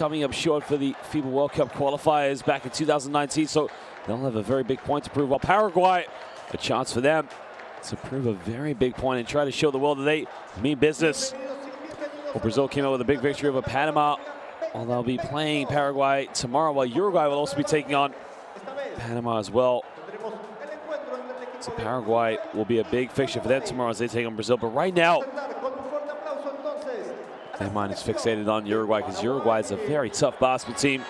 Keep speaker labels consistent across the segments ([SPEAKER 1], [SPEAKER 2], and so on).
[SPEAKER 1] coming up short for the FIBA World Cup qualifiers back in 2019, so they'll have a very big point to prove. While Paraguay, a chance for them to prove a very big point and try to show the world that they mean business. Well, Brazil came out with a big victory over Panama. Well, they'll be playing Paraguay tomorrow, while Uruguay will also be taking on Panama as well. So Paraguay will be a big fixture for them tomorrow as they take on Brazil. But right now, their mind is fixated on Uruguay because Uruguay is a very tough basketball team.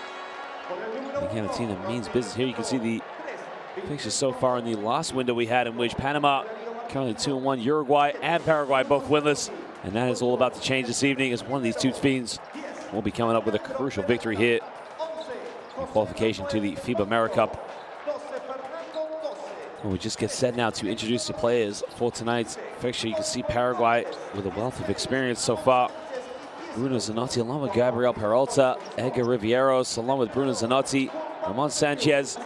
[SPEAKER 1] Again, a team that means business. Here you can see the fixtures so far in the last window we had, in which Panama currently 2-1, Uruguay and Paraguay both winless. And that is all about to change this evening, as one of these two teams will be coming up with a crucial victory here in qualification to the FIBA AmeriCup. And we just get set now to introduce the players for tonight's fixture. You can see Paraguay with a wealth of experience so far. Bruno Zanotti along with Gabriel Peralta, Edgar Riveros along with Bruno Zanotti, Ramon Sanchez,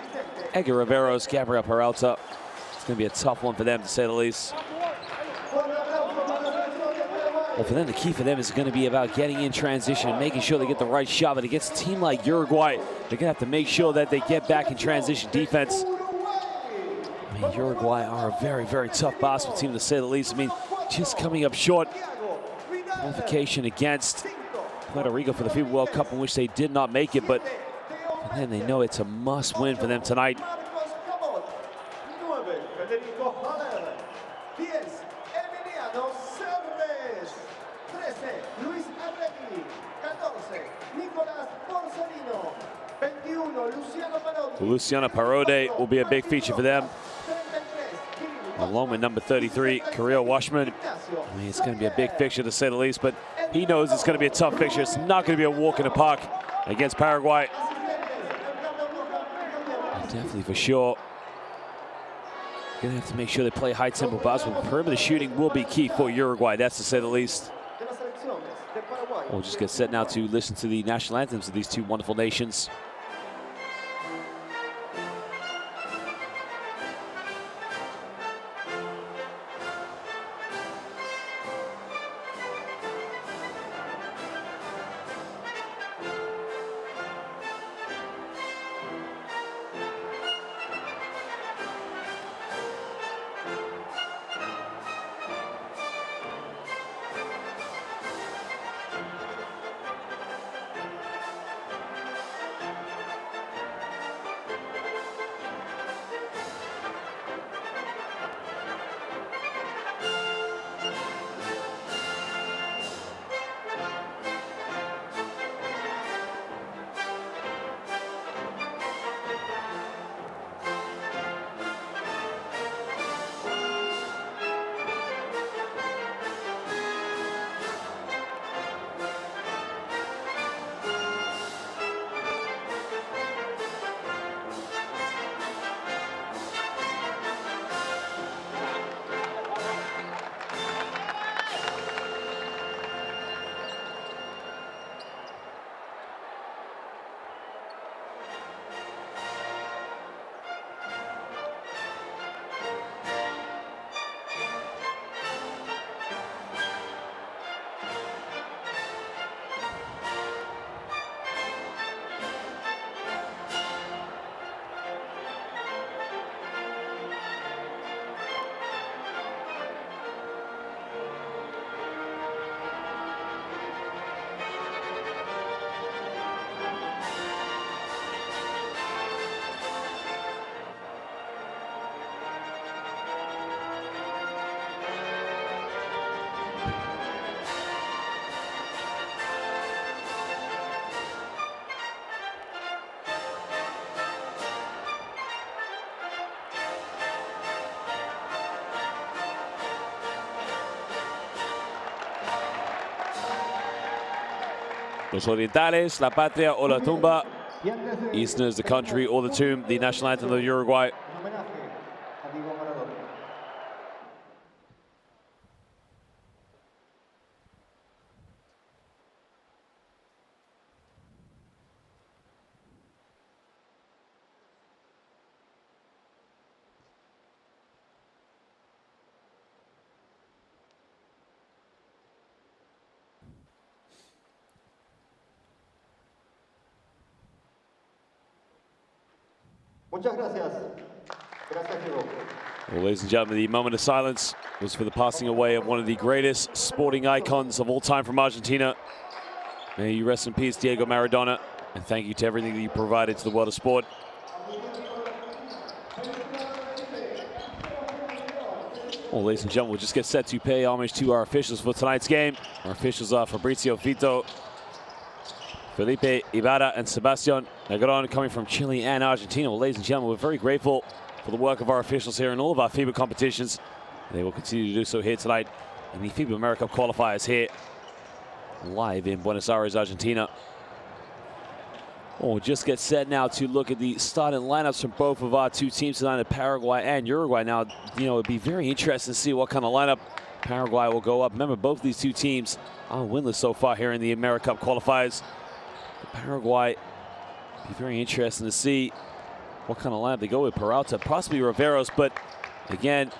[SPEAKER 1] Edgar Riveros, Gabriel Peralta. It's going to be a tough one for them, to say the least. Well, for them, the key for them is going to be about getting in transition and making sure they get the right shot. But against a team like Uruguay, they're going to have to make sure that they get back in transition defense. I mean, Uruguay are a very, very tough basketball team, to say the least. I mean, just coming up short. Qualification against Puerto Rico for the FIBA World Cup, in which they did not make it, but then they know it's a must-win for them tonight. Luciano Parode will be a big feature for them, along with number 33, Kirill Washman. I mean, it's going to be a big fixture, to say the least, but he knows it's going to be a tough fixture. It's not going to be a walk in the park against Paraguay. And definitely, for sure, going to have to make sure they play high-tempo basketball. Perimeter shooting will be key for Uruguay, that's to say the least. We'll just get set now to listen to the national anthems of these two wonderful nations. Los Orientales, La Patria o La Tumba. Eastern is the country or the tomb, the national anthem of Uruguay.
[SPEAKER 2] Muchas gracias. Gracias, Diego.
[SPEAKER 1] Well, ladies and gentlemen, the moment of silence was for the passing away of one of the greatest sporting icons of all time from Argentina. May you rest in peace, Diego Maradona, and thank you to everything that you provided to the world of sport. Well, ladies and gentlemen, we'll just get set to pay homage to our officials for tonight's game. Our officials are Fabrizio Fito, Felipe Ibarra, and Sebastian Negron, coming from Chile and Argentina. Well, ladies and gentlemen, we're very grateful for the work of our officials here in all of our FIBA competitions. They will continue to do so here tonight in the FIBA AmeriCup qualifiers here live in Buenos Aires, Argentina. We'll just get set now to look at the starting lineups from both of our two teams tonight, Paraguay and Uruguay. Now, you know, it'd be very interesting to see what kind of lineup Paraguay will go up. Remember, both these two teams are winless so far here in the AmeriCup qualifiers. Paraguay, be very interesting to see what kind of lineup they go with. Peralta, possibly Riveros, but again,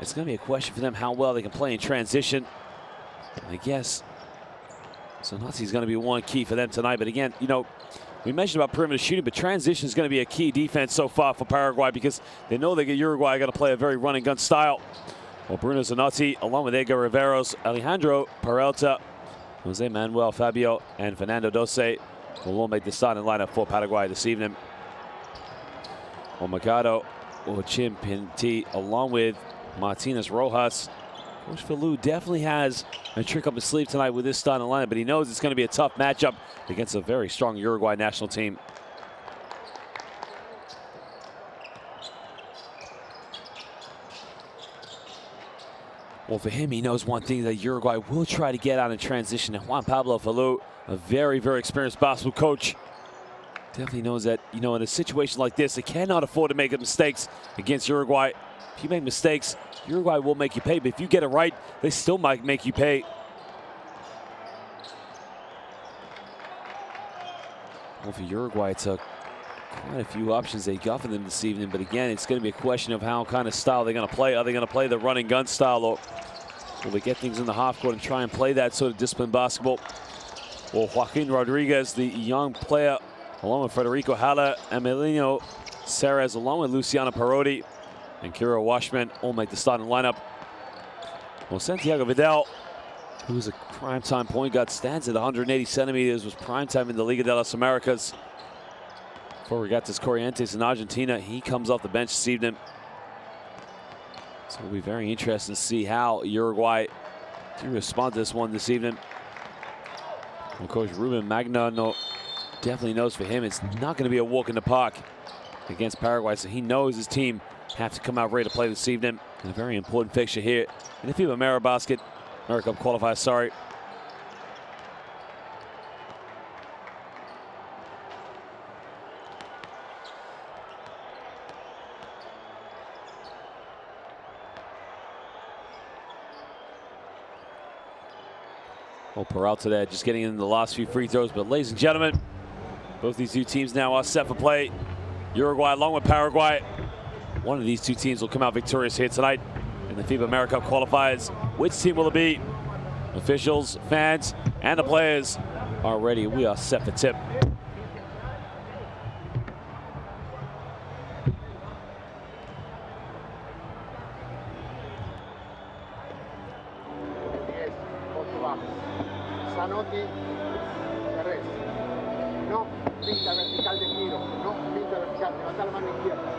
[SPEAKER 1] it's going to be a question for them how well they can play in transition. I guess Zanazzi is going to be one key for them tonight. But again, you know, we mentioned about perimeter shooting, but transition is going to be a key defense so far for Paraguay because they know they get Uruguay going to play a very run and gun style. Well, Bruno Zanazzi, along with Edgar Riveros, Alejandro Peralta, Jose Manuel Fabio, and Fernando Dose will all make the starting lineup for Paraguay this evening. Omagado or Chimpinti, along with Martinez Rojas. Coach Falou definitely has a trick up his sleeve tonight with this starting lineup, but he knows it's going to be a tough matchup against a very strong Uruguay national team. Well, for him, he knows one thing, that Uruguay will try to get out in transition. And Juan Pablo Falou, a very, very experienced basketball coach, definitely knows that, you know, in a situation like this, they cannot afford to make mistakes against Uruguay. If you make mistakes, Uruguay will make you pay, but if you get it right, they still might make you pay. Well, for Uruguay, it's quite a few options they got for them this evening, but again, it's going to be a question of how kind of style they're going to play. Are they going to play the run and gun style, or will they get things in the half court and try and play that sort of disciplined basketball? Well, Joaquin Rodriguez, the young player, along with Federico Haller, Emiliano Ceres, along with Luciano Parodi and Kiro Washman, all make the starting lineup. Well, Santiago Vidal, who's a primetime point guard, stands at 180 centimeters, was primetime in the Liga de las Americas. For Regatas Corrientes in Argentina, he comes off the bench this evening. So it'll be very interesting to see how Uruguay do respond to this one this evening. Well, Coach Ruben Magnano definitely knows for him it's not going to be a walk in the park against Paraguay, so he knows his team have to come out ready to play this evening in a very important fixture here in the FIBA AmeriCup qualifier, sorry. Well, Peralta there just getting in the last few free throws, but ladies and gentlemen, both these two teams now are set for play. Uruguay along with Paraguay. One of these two teams will come out victorious here tonight in the FIBA AmeriCup qualifiers. Which team will it be? Officials, fans, and the players are ready. We are set for tip.
[SPEAKER 3] Zanotti, Ferrez. No, pinta vertical de tiro. No, pinta vertical. Levanta la mano izquierda.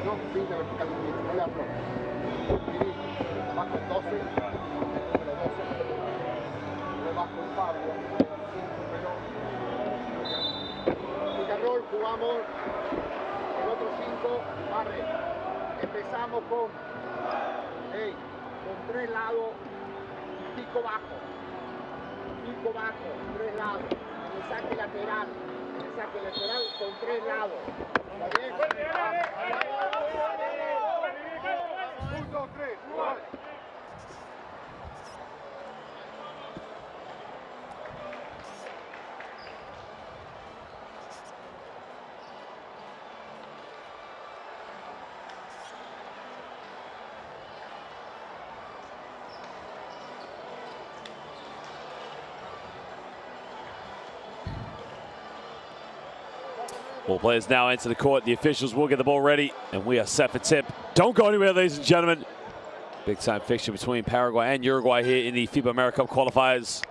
[SPEAKER 3] No, pinta vertical de tiro. No le afloja. Bajo 12. Número 12. Bajo Pablo. Número. Picarrol, jugamos. El otro 5, barre. Empezamos con 3 lados. Pico bajo. Pico bajo, 3 lados. El saque lateral. El saque lateral con 3 lados. ¿Está bien? 1, 2, 3, igual.
[SPEAKER 1] Ball players now enter the court. The officials will get the ball ready, and we are set for tip. Don't go anywhere, ladies and gentlemen. Big time fixture between Paraguay and Uruguay here in the FIBA AmeriCup qualifiers.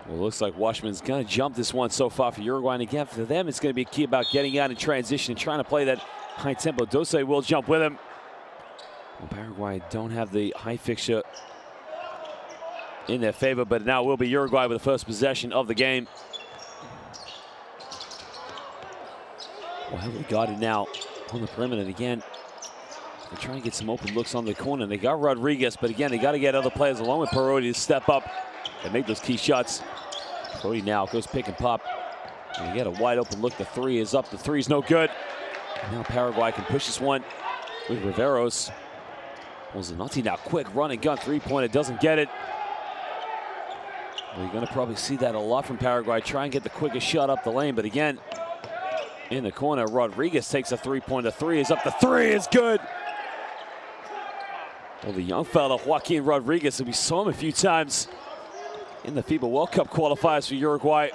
[SPEAKER 1] Well, it looks like Washman's going to jump this one so far for Uruguay. And again, for them, it's going to be a key about getting out in transition and trying to play that high tempo. Dose will jump with him. Well, Paraguay don't have the high fixture in their favor, but now it will be Uruguay with the first possession of the game. Well, heavily guarded now on the perimeter. And again, they're trying to get some open looks on the corner. They got Rodriguez, but again, they got to get other players along with Parodi to step up and make those key shots. Cody now goes pick and pop. And you get a wide open look. The three is up. The three is no good. And now Paraguay can push this one with Riveros. Well, Zanotti now quick run and gun three-pointer. Doesn't get it. Well, you're going to probably see that a lot from Paraguay. Try and get the quickest shot up the lane. But again, in the corner, Rodriguez takes a three-pointer. Three is up. The three is good. Well, the young fella, Joaquin Rodriguez, we saw him a few times in the FIBA World Cup qualifiers for Uruguay.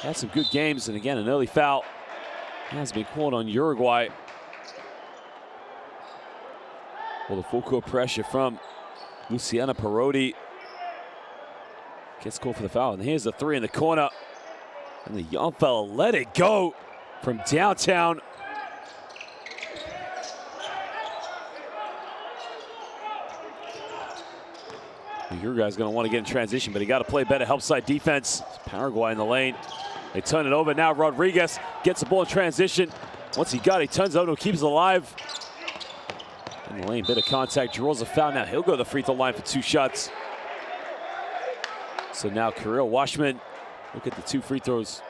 [SPEAKER 1] Had some good games, and again, an early foul has been called on Uruguay. Well, the full court pressure from Luciana Parodi gets called for the foul. And here's the three in the corner. And the young fella let it go from downtown. Uruguay's going to want to get in transition, but he got to play better help side defense. It's Paraguay in the lane. They turn it over. Now Rodriguez gets the ball in transition. Once he got it, he turns it over and keeps it alive. In the lane, bit of contact, draws a foul. Now he'll go to the free throw line for two shots. So now Kirill Washman, look at the two free throws.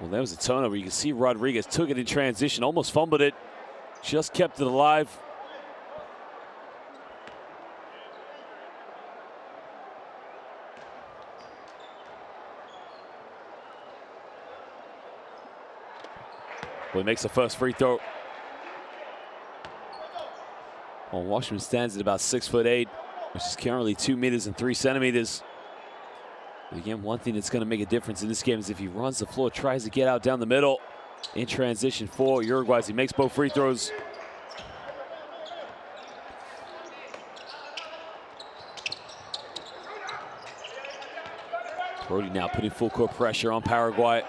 [SPEAKER 1] Well, there was a turnover. You can see Rodriguez took it in transition, almost fumbled it, just kept it alive. Well, he makes the first free throw. Well, Washington stands at about 6'8", which is currently 2 meters and 3 centimeters. But again, one thing that's going to make a difference in this game is if he runs the floor, tries to get out down the middle in transition for Uruguay. He makes both free throws. Brody now putting full court pressure on Paraguay.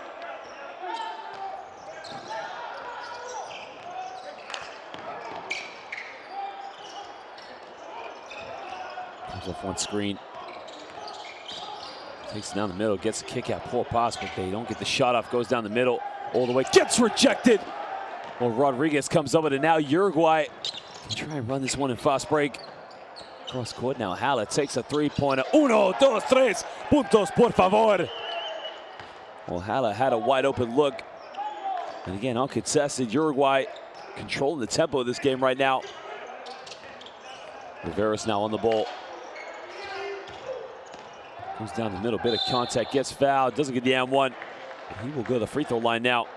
[SPEAKER 1] Comes off one screen. Takes it down the middle, gets a kick out, poor pass, but they don't get the shot off. Goes down the middle all the way, gets rejected. Well, Rodriguez comes over to now Uruguay. Can try and run this one in fast break. Cross court now, Haller takes a three-pointer. 1, 2, 3 puntos, por favor. Well, Haller had a wide open look. And again, uncontested, Uruguay controlling the tempo of this game right now. Riveros now on the ball. Goes down the middle, bit of contact, gets fouled, doesn't get the M1. He will go to the free throw line now.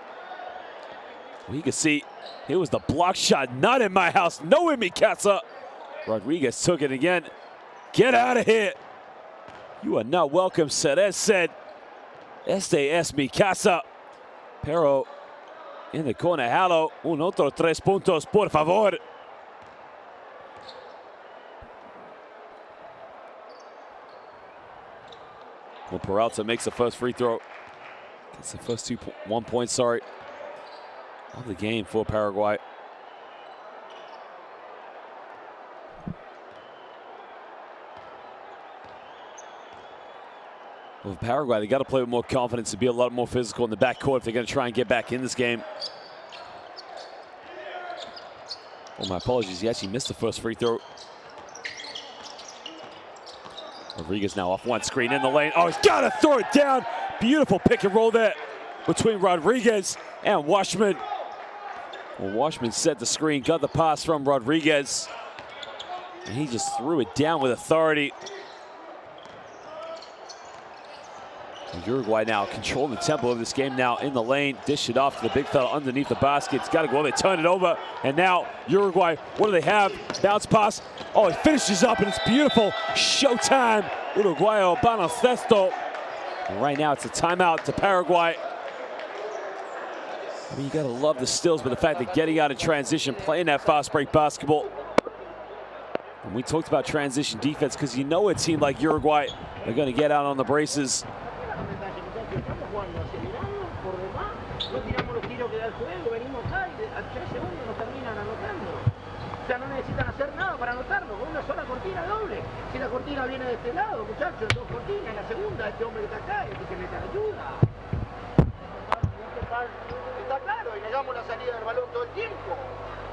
[SPEAKER 1] Well, you can see, it was the block shot, not in my house, no in mi casa. Rodriguez took it again. Get out of here. You are not welcome, Ceres said. Este es mi casa. Pero in the corner, Hallo. 1, 2, 3 puntos, por favor. Well, Peralta makes the first free throw. Gets the first 1 point, sorry, of the game for Paraguay. Well, Paraguay, they got to play with more confidence and be a lot more physical in the backcourt if they're going to try and get back in this game. Oh, my apologies. He actually missed the first free throw. Rodriguez now off one screen in the lane. Oh, he's got to throw it down. Beautiful pick and roll there between Rodriguez and Washman. Well, Washman set the screen, got the pass from Rodriguez, and he just threw it down with authority. Uruguay now controlling the tempo of this game now in the lane. Dish it off to the big fella underneath the basket. It's got to go. They turn it over. And now Uruguay, what do they have? Bounce pass. Oh, it finishes up, and it's beautiful. Showtime. Uruguayo baloncesto. And right now it's a timeout to Paraguay. I mean, you got to love the stills, but the fact that getting out of transition, playing that fast break basketball. And we talked about transition defense because you know a team like Uruguay are going to get out on the braces.
[SPEAKER 3] No necesitan hacer nada para anotarlo, con una sola cortina doble. Si la cortina viene de este lado, muchachos, dos cortinas, la segunda, este hombre que está acá, es que necesita ayuda. Está claro, y negamos la salida del balón todo el tiempo.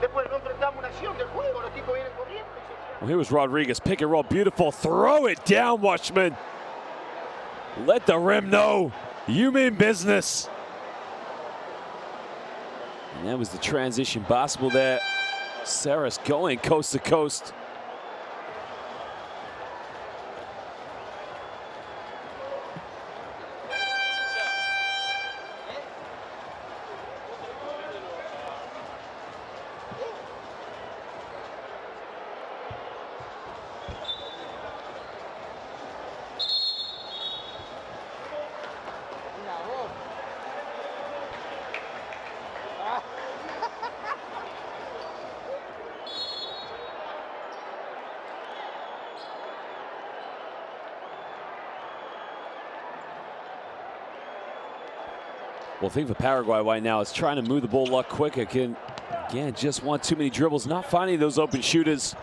[SPEAKER 3] Después no enfrentamos una acción del juego, los tipos vienen corriendo.
[SPEAKER 1] Well, here was Rodriguez, pick and roll, beautiful, throw it down, Watchman. Let the rim know you mean business. And that was the transition basketball there. Saris going coast to coast. Well, the thing for Paraguay right now is trying to move the ball a lot quicker. Again, just want too many dribbles, not finding those open shooters,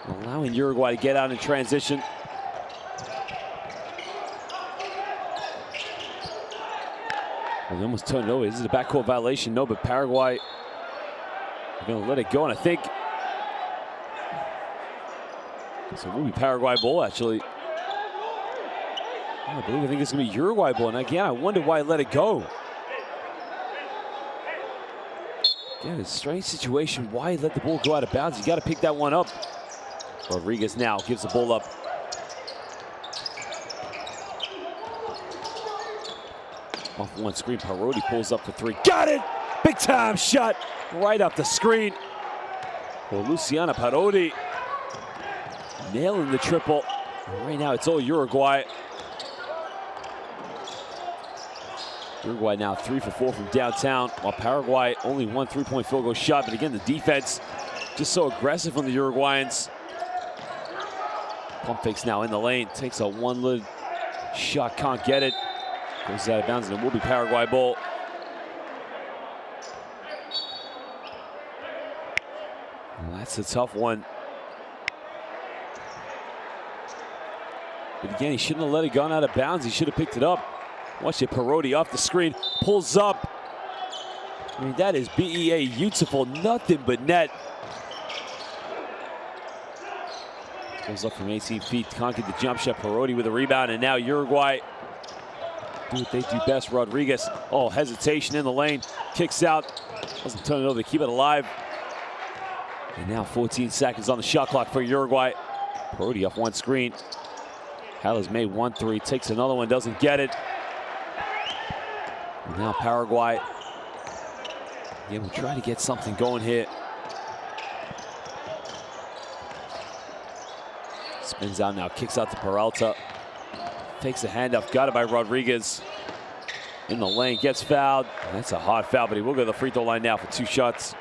[SPEAKER 1] allowing Uruguay to get out in transition. Well, they almost turned it over. This is a backcourt violation. No, but Paraguay are going to let it go, and I think so. It will be Paraguay ball, actually. I think it's going to be Uruguay ball. And again, I wonder why he let it go. Again, it's a strange situation. Why he let the ball go out of bounds? You got to pick that one up. Rodriguez now gives the ball up. Off one screen, Parodi pulls up for three. Got it! Big time shot right off the screen. Well, Luciana Parodi nailing the triple. Right now, it's all Uruguay. Uruguay now 3 for 4 from downtown, while Paraguay only one three-point field goal shot. But again, the defense just so aggressive from the Uruguayans. Pump fakes now in the lane, takes a one-lid shot, can't get it. Goes out of bounds, and it will be Paraguay ball. Well, that's a tough one. But again, he shouldn't have let it go out of bounds. He should have picked it up. Watch it, Parodi off the screen, pulls up. I mean, that is BEA beautiful, nothing but net. Goes up from 18 feet, can't get the jump shot. Parodi with a rebound, and now Uruguay do what they do best. Rodriguez, oh, hesitation in the lane, kicks out, doesn't turn it over to keep it alive. And now 14 seconds on the shot clock for Uruguay. Parodi off one screen. Haller's made 1-3, takes another one, doesn't get it. And now Paraguay, yeah, we'll try to get something going here. Spins out now, kicks out to Peralta. Takes a handoff, got it by Rodriguez. In the lane, gets fouled. That's a hard foul, but he will go to the free throw line now for 2 shots.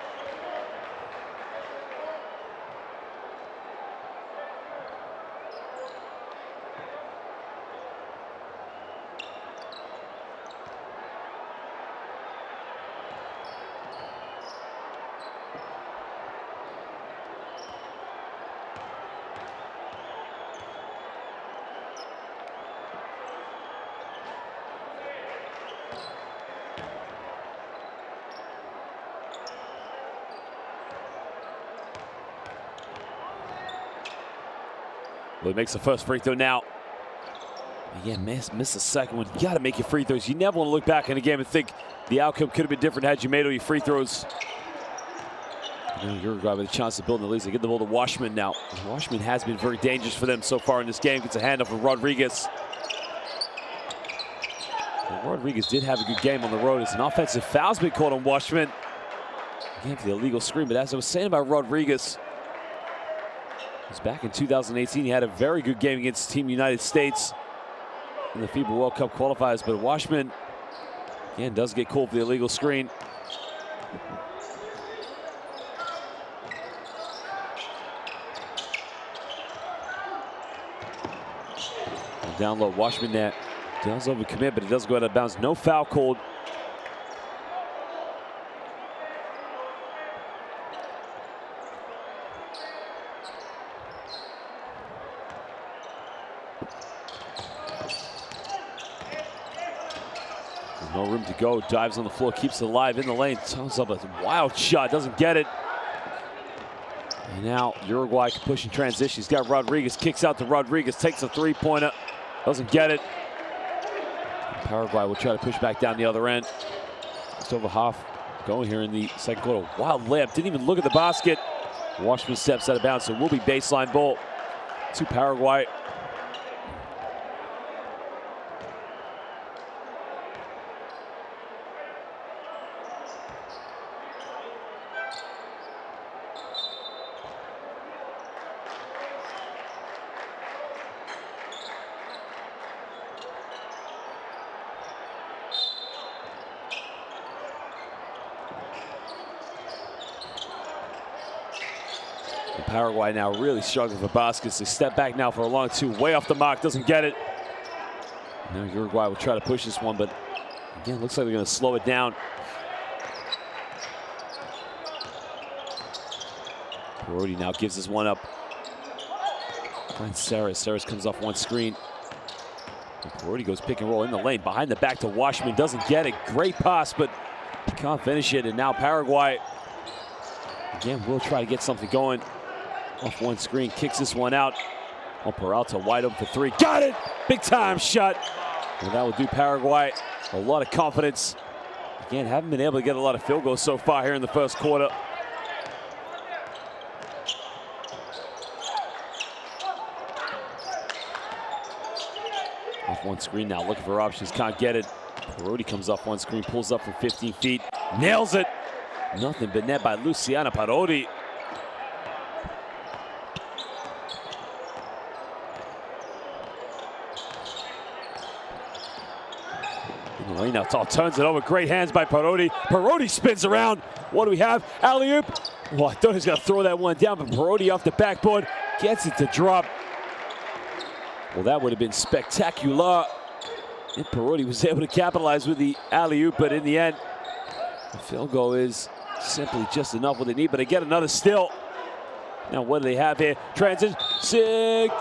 [SPEAKER 1] Well, he makes the first free throw now. Again, miss the second one. You got to make your free throws. You never want to look back in a game and think the outcome could have been different had you made all your free throws. Uruguay with a chance to build the lead. They get the ball to Washman now. Washman has been very dangerous for them so far in this game. Gets a handoff from Rodriguez. Well, Rodriguez did have a good game on the road. It's an offensive foul's been called on Washman. Again, for the illegal screen. But as I was saying about Rodriguez, he was back in 2018. He had a very good game against Team United States in the FIBA World Cup qualifiers. But Washman, again, does get called for the illegal screen. Down low, Washman there does overcommit, but it does go out of bounds. No foul called. No room to go. Dives on the floor, keeps it alive in the lane. Turns up a wild shot, doesn't get it. And now Uruguay can push in transition. He's got Rodriguez, kicks out to Rodriguez, takes a three-pointer. Doesn't get it. Paraguay will try to push back down the other end. Just over half going here in the second quarter. Wild layup, didn't even look at the basket. Washman steps out of bounds, so it will be baseline ball to Paraguay. Paraguay now really struggling for baskets. They step back now for a long two. Way off the mark, doesn't get it. Now Uruguay will try to push this one, but again, looks like they're going to slow it down. Parodi now gives this one up. Finds Saris. Saris comes off one screen. Parodi goes pick and roll in the lane. Behind the back to Washman. Doesn't get it. Great pass, but can't finish it. And now Paraguay, again, will try to get something going. Off one screen, kicks this one out. Oh, Peralta wide open for three. Got it! Big time shot. And that will do Paraguay a lot of confidence. Again, haven't been able to get a lot of field goals so far here in the first quarter. Off one screen now, looking for options, can't get it. Parodi comes off one screen, pulls up from 15 feet, nails it. Nothing but net by Luciano Parodi. Now turns it over. Great hands by Parodi. Parodi spins around. What do we have? Alley-oop. Oh, I thought he was going to throw that one down, but Parodi off the backboard gets it to drop. Well, that would have been spectacular. And Parodi was able to capitalize with the alley-oop, but in the end, the field goal is simply just enough what they need, but they get another steal. Now, what do they have here? Transition.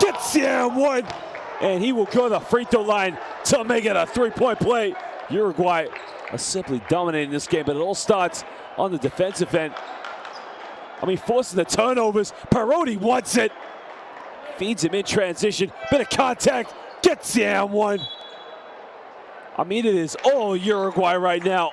[SPEAKER 1] Gets one, and he will go to the free throw line to make it a three-point play. Uruguay are simply dominating this game, but it all starts on the defensive end. I mean, forcing the turnovers. Parodi wants it. Feeds him in transition. Bit of contact. Gets down one. I mean, it is all Uruguay right now.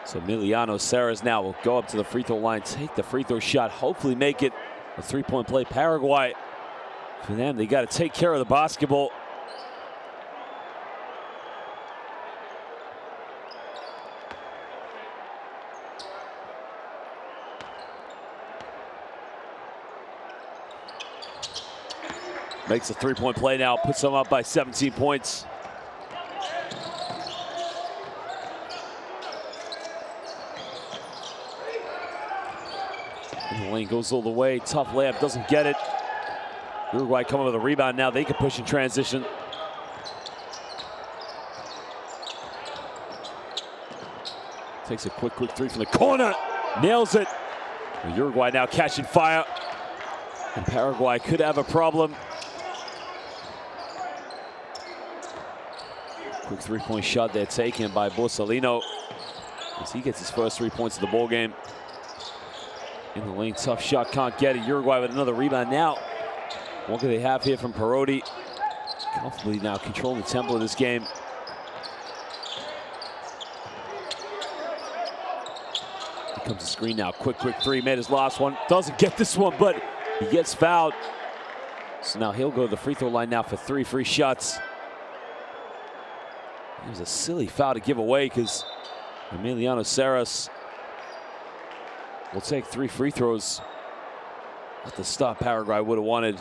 [SPEAKER 1] So Emiliano Saras now will go up to the free throw line, take the free throw shot, hopefully make it a three-point play. Paraguay, for them, they got to take care of the basketball. Makes a three-point play now, puts them up by 17 points. And the lane goes all the way. Tough layup, doesn't get it. Uruguay coming with a rebound now. They can push in transition. Takes a quick three from the corner. Nails it. And Uruguay now catching fire. And Paraguay could have a problem. Quick three-point shot there taken by Borsalino as he gets his first 3 points of the ball game. In the lane, tough shot, can't get it. Uruguay with another rebound now. What do they have here from Parodi? Comfortably now controlling the tempo of this game. comes the screen now. Quick three. Made his last one. Doesn't get this one, but he gets fouled. So now he'll go to the free throw line now for 3 free shots. It was a silly foul to give away because Emiliano Saras will take 3 free throws. At the stop Paraguay would have wanted.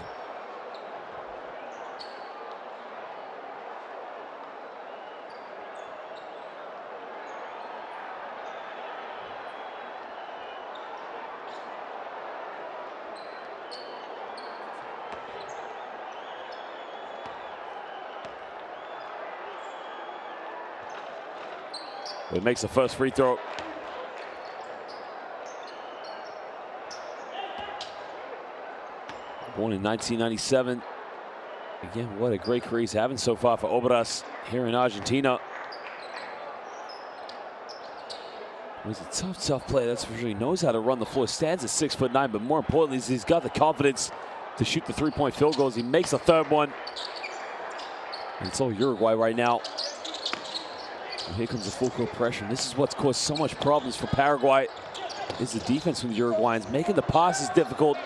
[SPEAKER 1] But makes the first free throw. Born in 1997. Again, what a great career he's having so far for Obras here in Argentina. He's a tough player, that's for sure. He knows how to run the floor, stands at 6'9", but more importantly, he's got the confidence to shoot the 3-point field goals. He makes a third one. And it's all Uruguay right now. And here comes the full court pressure. And this is what's caused so much problems for Paraguay, is the defense from the Uruguayans, making the passes difficult.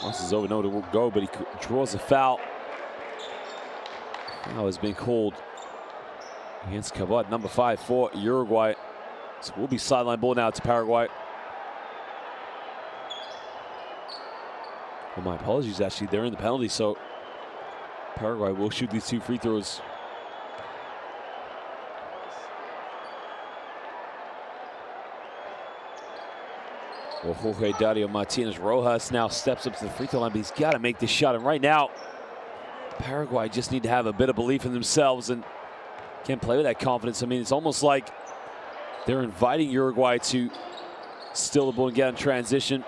[SPEAKER 1] Once it's over, no to go, but he draws a foul. Foul has been called against Cabot, number 5 for Uruguay. So we'll be sideline ball now to Paraguay. Well, my apologies, actually, they're in the penalty, so Paraguay will shoot these 2 free throws. Well, Jorge Dario Martinez Rojas now steps up to the free throw line, but he's got to make this shot. And right now, Paraguay just need to have a bit of belief in themselves and can't play with that confidence. I mean, it's almost like they're inviting Uruguay to steal the ball and get in transition.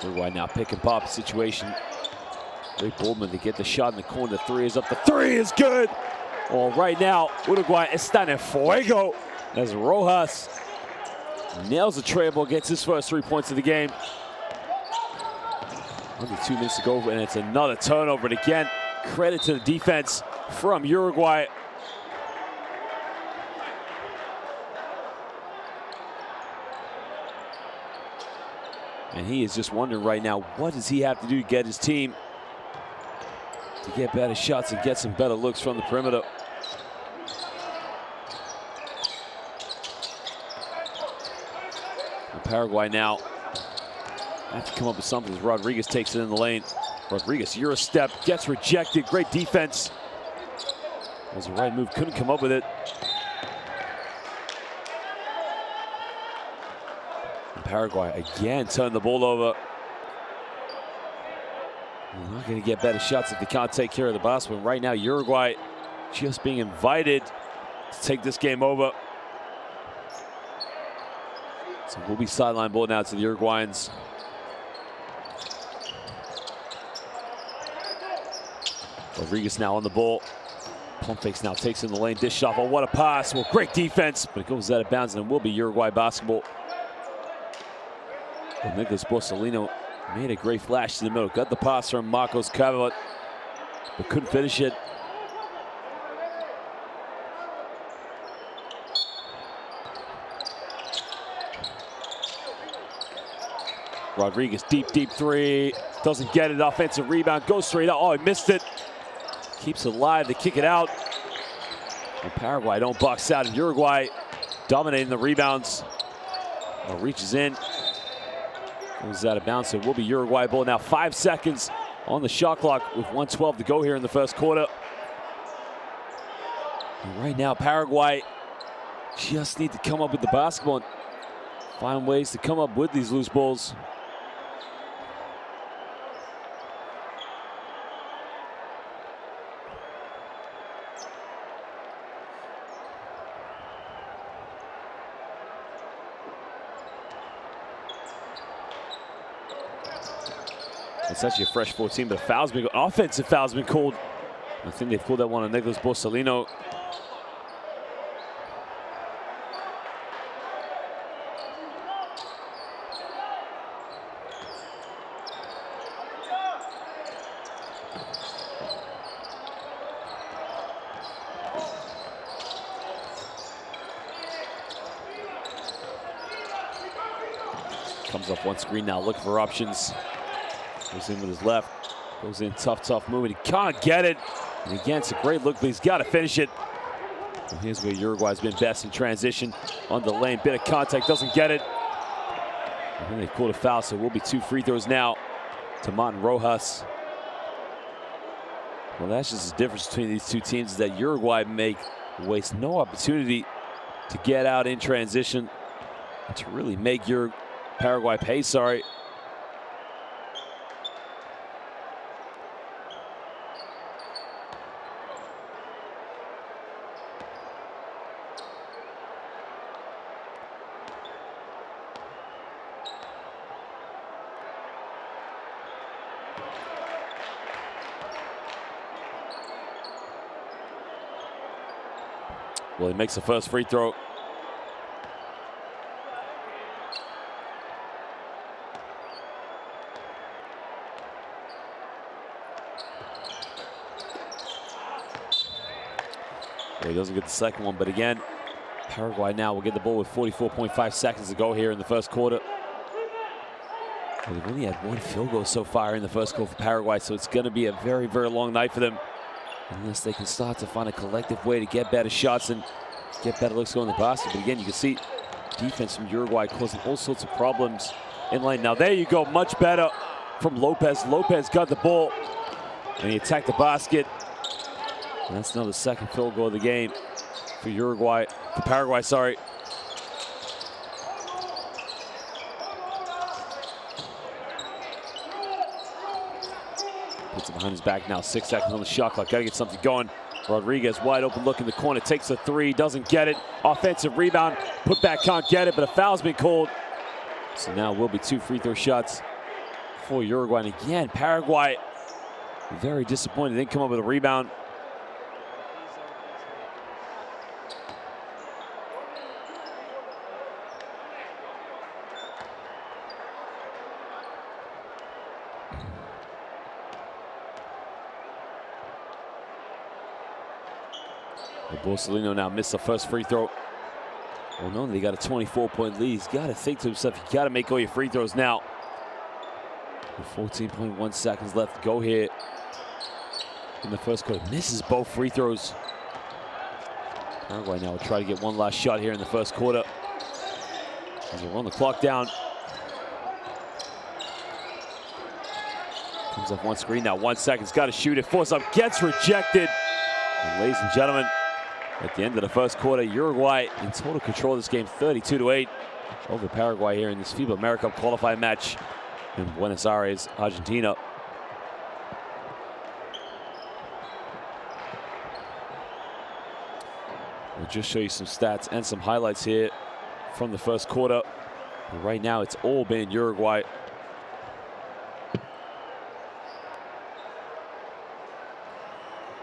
[SPEAKER 1] Uruguay now pick and pop situation. Great Baldwin to get the shot in the corner. The 3 is up. The 3 is good. Well, right now, Uruguay están en fuego as Rojas nails the tray ball, gets his first 3 points of the game. Under 2 minutes to go, and it's another turnover. And again, credit to the defense from Uruguay. And he is just wondering right now, what does he have to do to get his team to get better shots and get some better looks from the perimeter. And Paraguay now have to come up with something as Rodriguez takes it in the lane. Rodriguez, Euro step, gets rejected. Great defense. That was the right move, couldn't come up with it. And Paraguay again turned the ball over. They're not going to get better shots if they can't take care of the basketball. Right now, Uruguay just being invited to take this game over. So we'll be sideline ball now to the Uruguayans. Rodriguez now on the ball. Pump fakes now, takes in the lane, dish off. Oh, what a pass. Well, great defense, but it goes out of bounds and it will be Uruguay basketball. Well, Nicolas Borsalino made a great flash to the middle. Got the pass from Marcos Cavallot, but couldn't finish it. Rodriguez, deep three. Doesn't get it. Offensive rebound. Goes straight out. Oh, he missed it. Keeps it alive to kick it out. And Paraguay don't box out. And Uruguay dominating the rebounds. Oh, reaches in. Goes out of bounds. So it will be Uruguay ball. Now 5 seconds on the shot clock with 1:12 to go here in the first quarter. And right now, Paraguay just need to come up with the basketball and find ways to come up with these loose balls. It's actually a fresh 14, but a foul's been called. Offensive foul's been called. I think they've called that one on Nicolas Borsalino. Comes off one screen now, looking for options. Goes in with his left. Goes in, tough movement. He can't get it. And again, it's a great look, but he's got to finish it. And here's where Uruguay's been best in transition. On the lane, bit of contact, doesn't get it. And then they called a foul, so it will be 2 free throws now to Martin Rojas. Well, that's just the difference between these two teams, is that Uruguay waste no opportunity to get out in transition, to really make Paraguay pay, sorry. Well, he makes the first free throw. Well, he doesn't get the second one, but again, Paraguay now will get the ball with 44.5 seconds to go here in the first quarter. Well, they've only had 1 field goal so far in the first quarter for Paraguay, so it's going to be a very, very long night for them, unless they can start to find a collective way to get better shots and get better looks going in the basket. But again, you can see defense from Uruguay causing all sorts of problems in lane. Now there you go, much better from Lopez. Lopez got the ball and he attacked the basket. And that's another second field goal of the game for Paraguay, sorry. Puts it behind his back now, 6 seconds on the shot clock. Gotta get something going. Rodriguez wide open look in the corner, takes a 3, doesn't get it. Offensive rebound, put back, can't get it, but a foul's been called. So now will be 2 free throw shots for Uruguay. And again, Paraguay very disappointed. They didn't come up with a rebound. Borsellino now missed the first free throw. Well, no, they got a 24-point lead. He's got to think to himself, you got to make all your free throws now. With 14.1 seconds left to go here in the first quarter. Misses both free throws. Paraguay now will try to get one last shot here in the first quarter, as they run the clock down. Comes off one screen now, 1 second. He's got to shoot it. Force up, gets rejected. And ladies and gentlemen, at the end of the first quarter, Uruguay in total control of this game, 32-8 over Paraguay here in this FIBA AmeriCup qualifying match in Buenos Aires, Argentina. We'll just show you some stats and some highlights here from the first quarter. But right now, it's all been Uruguay.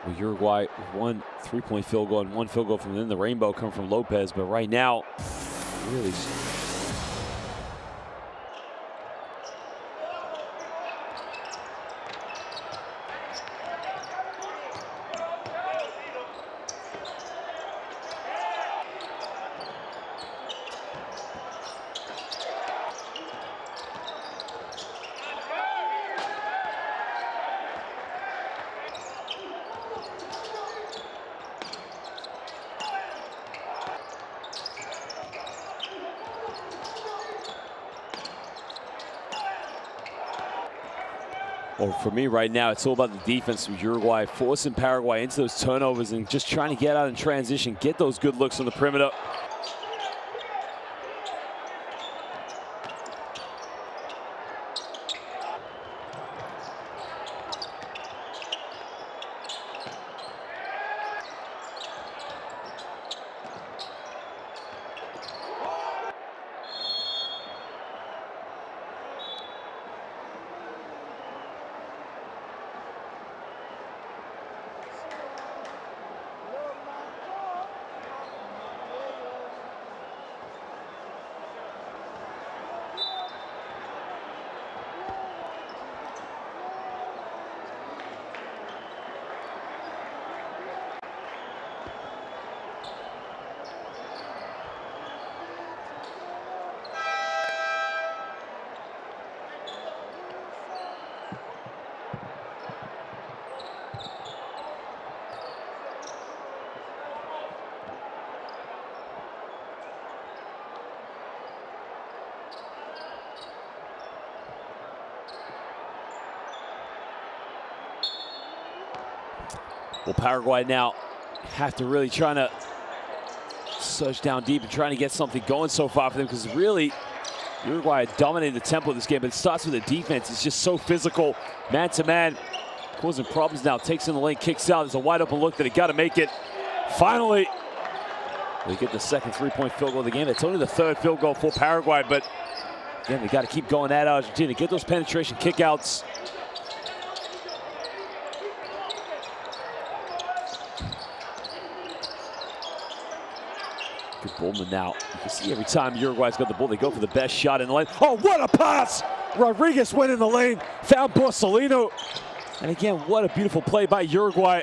[SPEAKER 1] Well, Uruguay, 1 3-point field goal and 1 field goal from within the rainbow come from Lopez, but right now, really. Well, for me right now, it's all about the defense from Uruguay, forcing Paraguay into those turnovers and just trying to get out in transition, get those good looks on the perimeter. Well, Paraguay now have to really try to surge down deep and trying to get something going so far for them, because really Uruguay dominated the tempo of this game, but it starts with the defense. It's just so physical, man-to-man, causing problems now. Takes in the lane, kicks out. There's a wide-open look that he got to make it. Finally, they get the second three-point field goal of the game. It's only the third field goal for Paraguay, but again, they got to keep going at Argentina. Get those penetration kickouts. Good Bullman now. You can see every time Uruguay's got the ball, they go for the best shot in the lane. Oh, what a pass! Rodriguez went in the lane, found Borsalino. And again, what a beautiful play by Uruguay.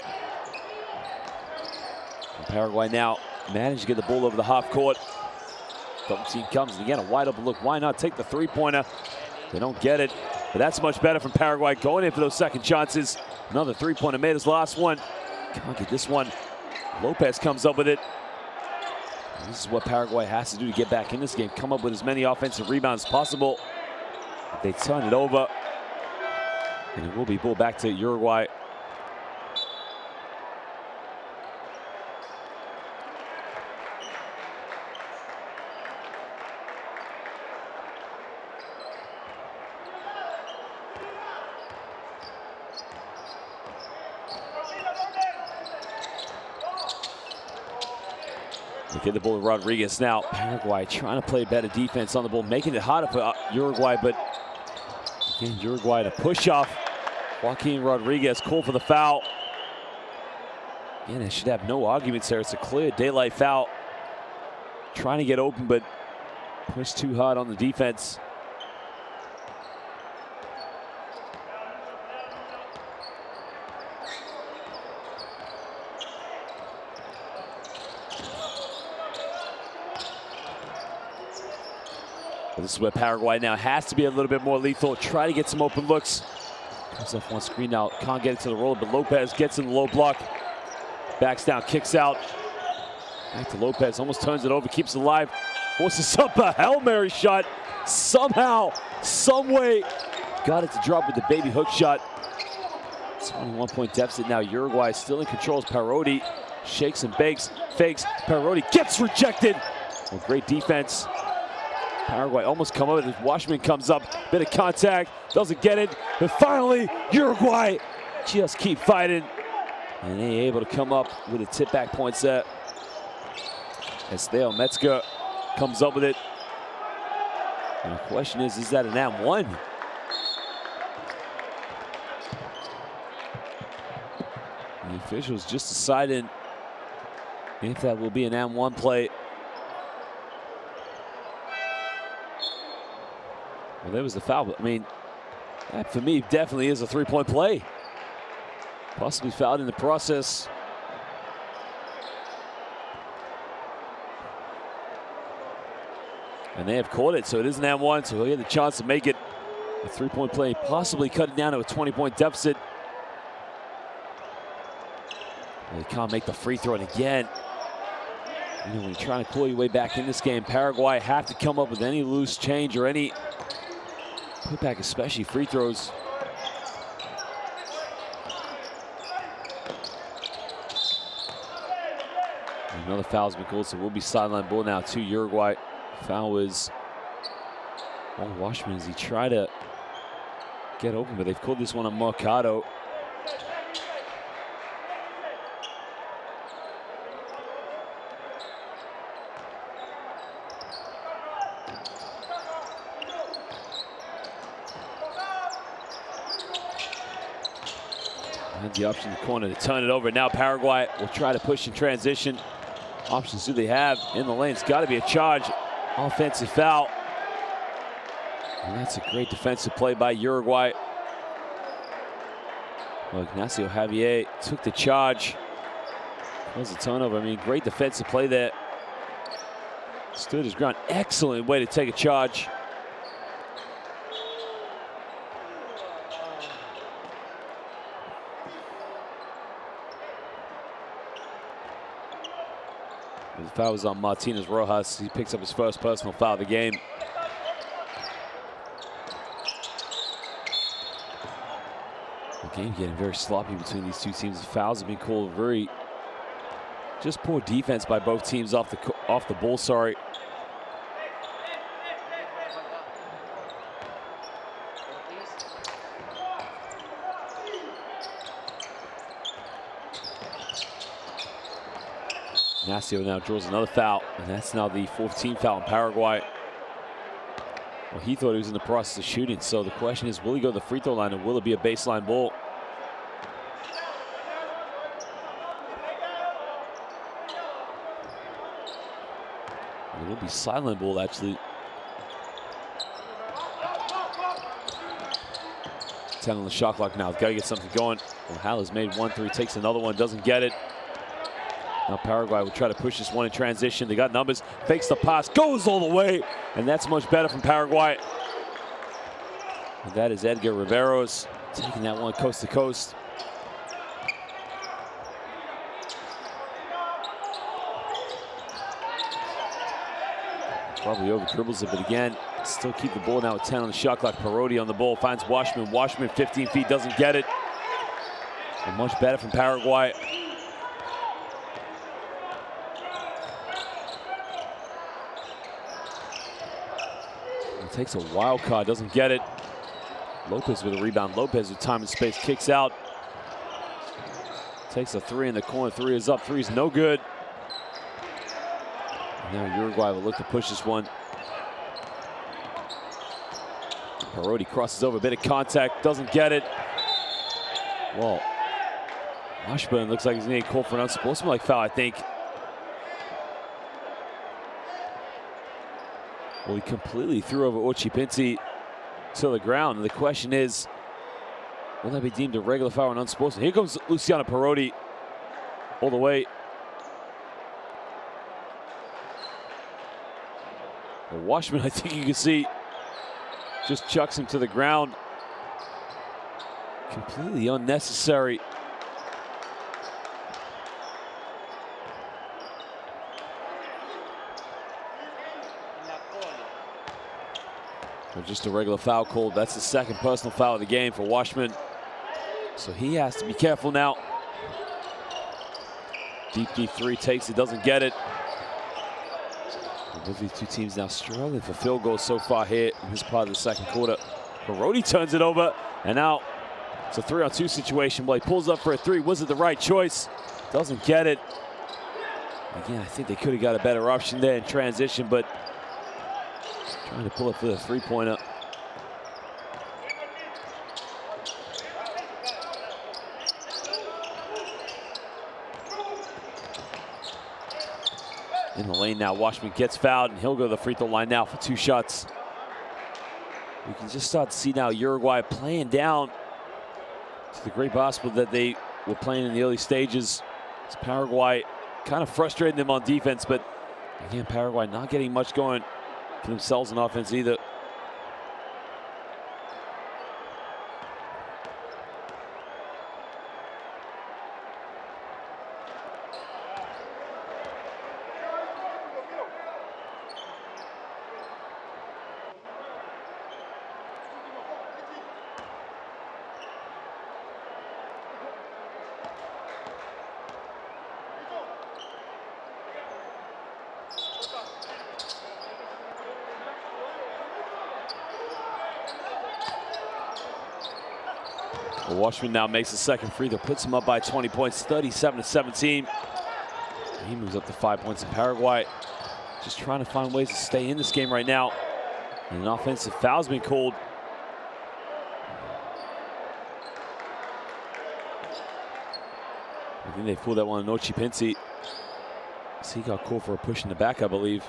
[SPEAKER 1] And Paraguay now managed to get the ball over the half court. Double team comes, and again, a wide open look. Why not take the three-pointer? They don't get it, but that's much better from Paraguay going in for those second chances. Another three-pointer made his last one. Can't get this one. Lopez comes up with it. This is what Paraguay has to do to get back in this game. Come up with as many offensive rebounds as possible. They turn it over, and it will be ball back to Uruguay. They get the ball to Rodriguez now. Paraguay trying to play better defense on the ball, making it harder for Uruguay, but again, Uruguay to push off. Joaquin Rodriguez called for the foul. Again, they should have no arguments there. It's a clear daylight foul. Trying to get open, but pushed too hard on the defense. This is where Paraguay now has to be a little bit more lethal. Try to get some open looks. Comes off one screen now. Can't get it to the roller, but Lopez gets in the low block. Backs down, kicks out. Back to Lopez, almost turns it over, keeps it alive. Forces up a Hail Mary shot. Somehow, some way, got it to drop with the baby hook shot. 21-point deficit now. Uruguay still in control as Parodi shakes and bakes, fakes. Parodi gets rejected. Well, great defense. Paraguay almost come over. Washington comes up, bit of contact, doesn't get it. But finally, Uruguay just keep fighting. And they able to come up with a tip back point set. As Theo Metzger comes up with it. And the question is that an M1? The officials just deciding if that will be an M1 play. Well, there was the foul, but I mean, that for me definitely is a three-point play. Possibly fouled in the process. And they have caught it, so it is an M1, so he'll get the chance to make it a three-point play, possibly cut it down to a 20-point deficit. Well, they can't make the free throw, and again, you know, when you're trying to claw your way back in this game, Paraguay have to come up with any loose change or any putback, especially free throws. Another foul's been called, so we'll be sideline ball now to Uruguay. Foul was on Washington as he tried to get open, but they've called this one on Mercado. And the option in the corner to turn it over. Now Paraguay will try to push in transition. Options do they have in the lane? It's got to be a charge. Offensive foul. And that's a great defensive play by Uruguay. Well, Ignacio Javier took the charge. Was a turnover. I mean, great defensive play there. Stood his ground. Excellent way to take a charge. The foul was on Martinez Rojas. He picks up his first personal foul of the game. The game getting very sloppy between these two teams. The fouls have been called. Very just poor defense by both teams off the ball. Sorry. Ignacio now draws another foul, and that's now the 14th foul in Paraguay. Well, he thought he was in the process of shooting, so the question is, will he go to the free throw line, or will it be a baseline ball? It will be silent ball, actually. 10 on the shot clock now. Got to get something going. Well, Hal has made 1-3, takes another one, doesn't get it. Now Paraguay will try to push this one in transition. They got numbers, fakes the pass, goes all the way, and that's much better from Paraguay. And that is Edgar Riveros taking that one coast to coast. Probably over dribbles it, but again, still keep the ball now at 10 on the shot clock. Parodi on the ball, finds Washman. Washman 15 feet, doesn't get it. And much better from Paraguay. Takes a wild card, doesn't get it. Lopez with a rebound. Lopez with time and space, kicks out. Takes a three in the corner. Three is up. Three is no good. And now Uruguay will look to push this one. Parodi crosses over, a bit of contact, doesn't get it. Well, Washburn looks like he's going to get called for an unsportsmanlike foul, I think. Well, he completely threw over Ochipinti to the ground. And the question is, will that be deemed a regular foul and unsportsmanlike? Here comes Luciano Parodi all the way. Well, Washman, I think you can see, just chucks him to the ground. Completely unnecessary. Just a regular foul called. That's the second personal foul of the game for Washman. So he has to be careful now. Deep three, takes it, doesn't get it. And both these two teams now struggling for field goals so far here in this part of the second quarter. Parodi turns it over, and now it's a 3-on-2 situation. Well, he pulls up for a three. Was it the right choice? Doesn't get it. Again, I think they could have got a better option there in transition, but trying to pull up for the three-pointer. In the lane now, Washman gets fouled, and he'll go to the free throw line now for 2 shots. We can just start to see now Uruguay playing down to the great basketball that they were playing in the early stages. It's Paraguay kind of frustrating them on defense, but again, Paraguay not getting much going for themselves in offense either. Well, Washman now makes the second free throw, puts him up by 20 points, 37-17. He moves up to 5 points in Paraguay. Just trying to find ways to stay in this game right now. And an offensive foul's been called. I think they pulled that one on Ochipinti. So he got called for a push in the back, I believe.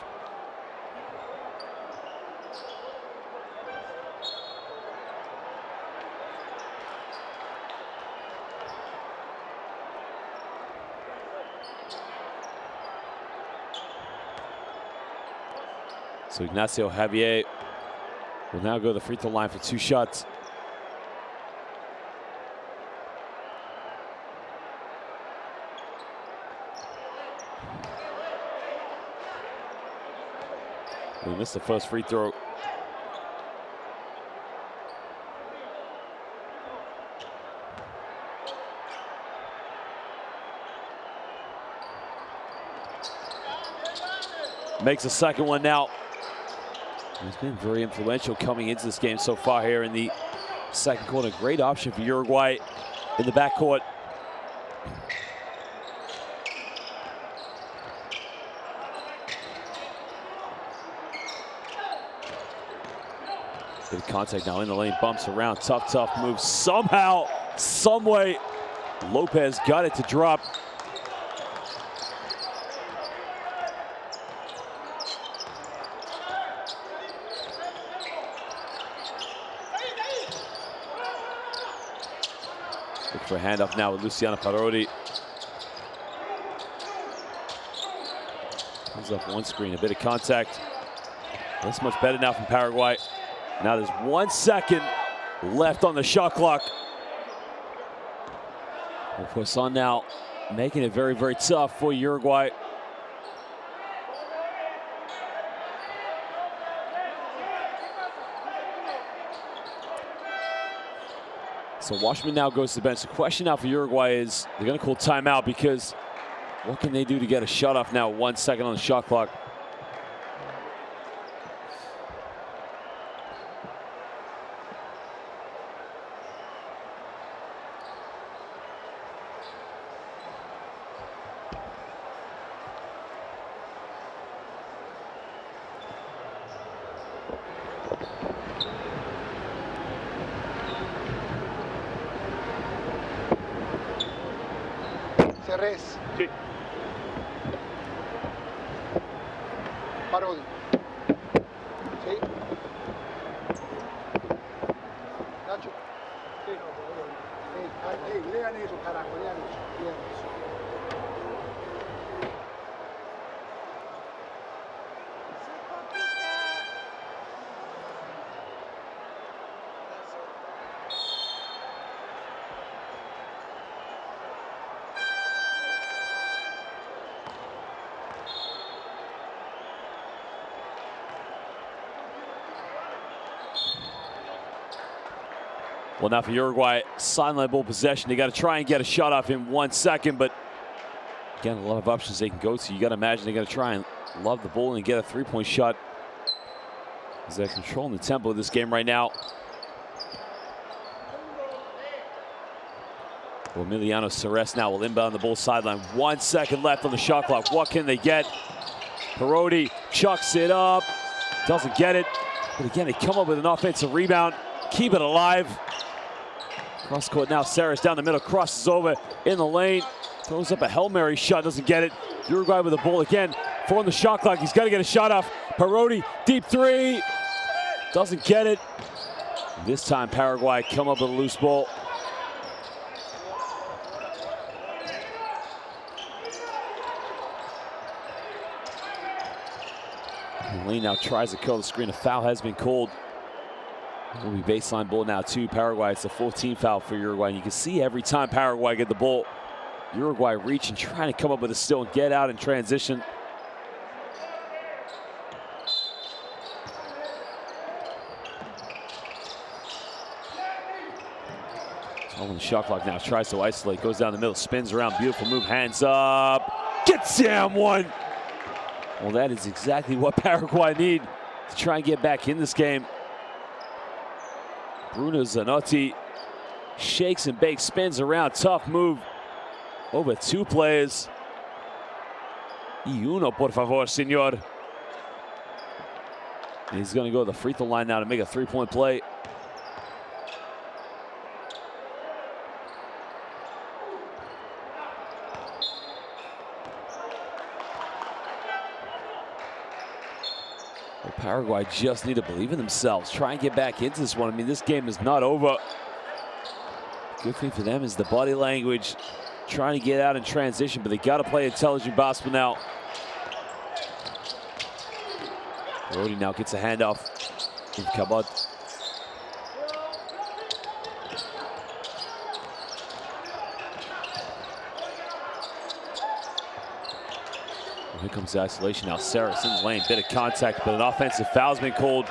[SPEAKER 1] So Ignacio Javier will now go to the free throw line for 2 shots. We missed the first free throw. makes the second one now. He's been very influential coming into this game so far here in the second quarter. Great option for Uruguay in the backcourt. Good contact now in the lane, bumps around, tough move. Somehow, some way, Lopez got it to drop. Look for a handoff now with Luciano Parodi. Comes up one screen, a bit of contact. That's much better now from Paraguay. Now there's 1 second left on the shot clock. Poisson now making it very, very tough for Uruguay. So Washington now goes to the bench. The question now for Uruguay is they're going to call timeout because what can they do to get a shot off now? 1 second on the shot clock.
[SPEAKER 3] Cerrés. Sí. Parodi. Sí. Nacho. Sí. Lean eso, carajo, lean eso. Lean eso.
[SPEAKER 1] Well, now for Uruguay, sideline ball possession. They got to try and get a shot off in 1 second, but again, a lot of options they can go to. You got to imagine they got to try and love the ball and get a three-point shot. As they're controlling the tempo of this game right now. Well, Emiliano Ceres now will inbound the ball sideline. 1 second left on the shot clock. What can they get? Parodi chucks it up. Doesn't get it. But again, they come up with an offensive rebound. Keep it alive. Cross court now, Ceres down the middle, crosses over in the lane. Throws up a Hail Mary shot, doesn't get it. Uruguay with the ball again. 4 on the shot clock, he's got to get a shot off. Parodi, deep three. Doesn't get it. This time Paraguay come up with a loose ball. Lane now tries to kill the screen. A foul has been called. It will be baseline ball now to Paraguay. It's a 14 foul for Uruguay. And you can see every time Paraguay get the ball, Uruguay reach and trying to come up with a steal and get out in transition. On the shot clock now, tries to isolate, goes down the middle, spins around, beautiful move, hands up, gets down one. Well, that is exactly what Paraguay need to try and get back in this game. Bruno Zanotti shakes and bakes, spins around, tough move over 2 players. Y uno, por favor, señor. And he's going to go to the free throw line now to make a 3-point play. Paraguay just need to believe in themselves, try and get back into this one. I mean, this game is not over. Good thing for them is the body language, trying to get out in transition, but they got to play intelligent basketball now. Brody now gets a handoff with Cabot. Here comes the isolation now. Ceres in the lane, bit of contact, but an offensive foul's been called.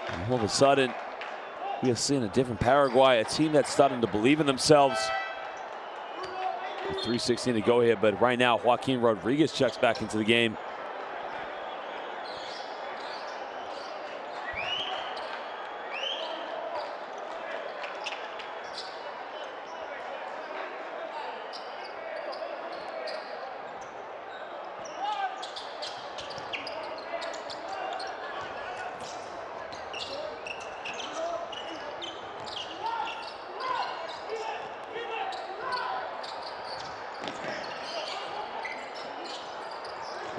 [SPEAKER 1] And all of a sudden, we have seen a different Paraguay, a team that's starting to believe in themselves. 3:16 to go here, but right now, Joaquin Rodriguez checks back into the game.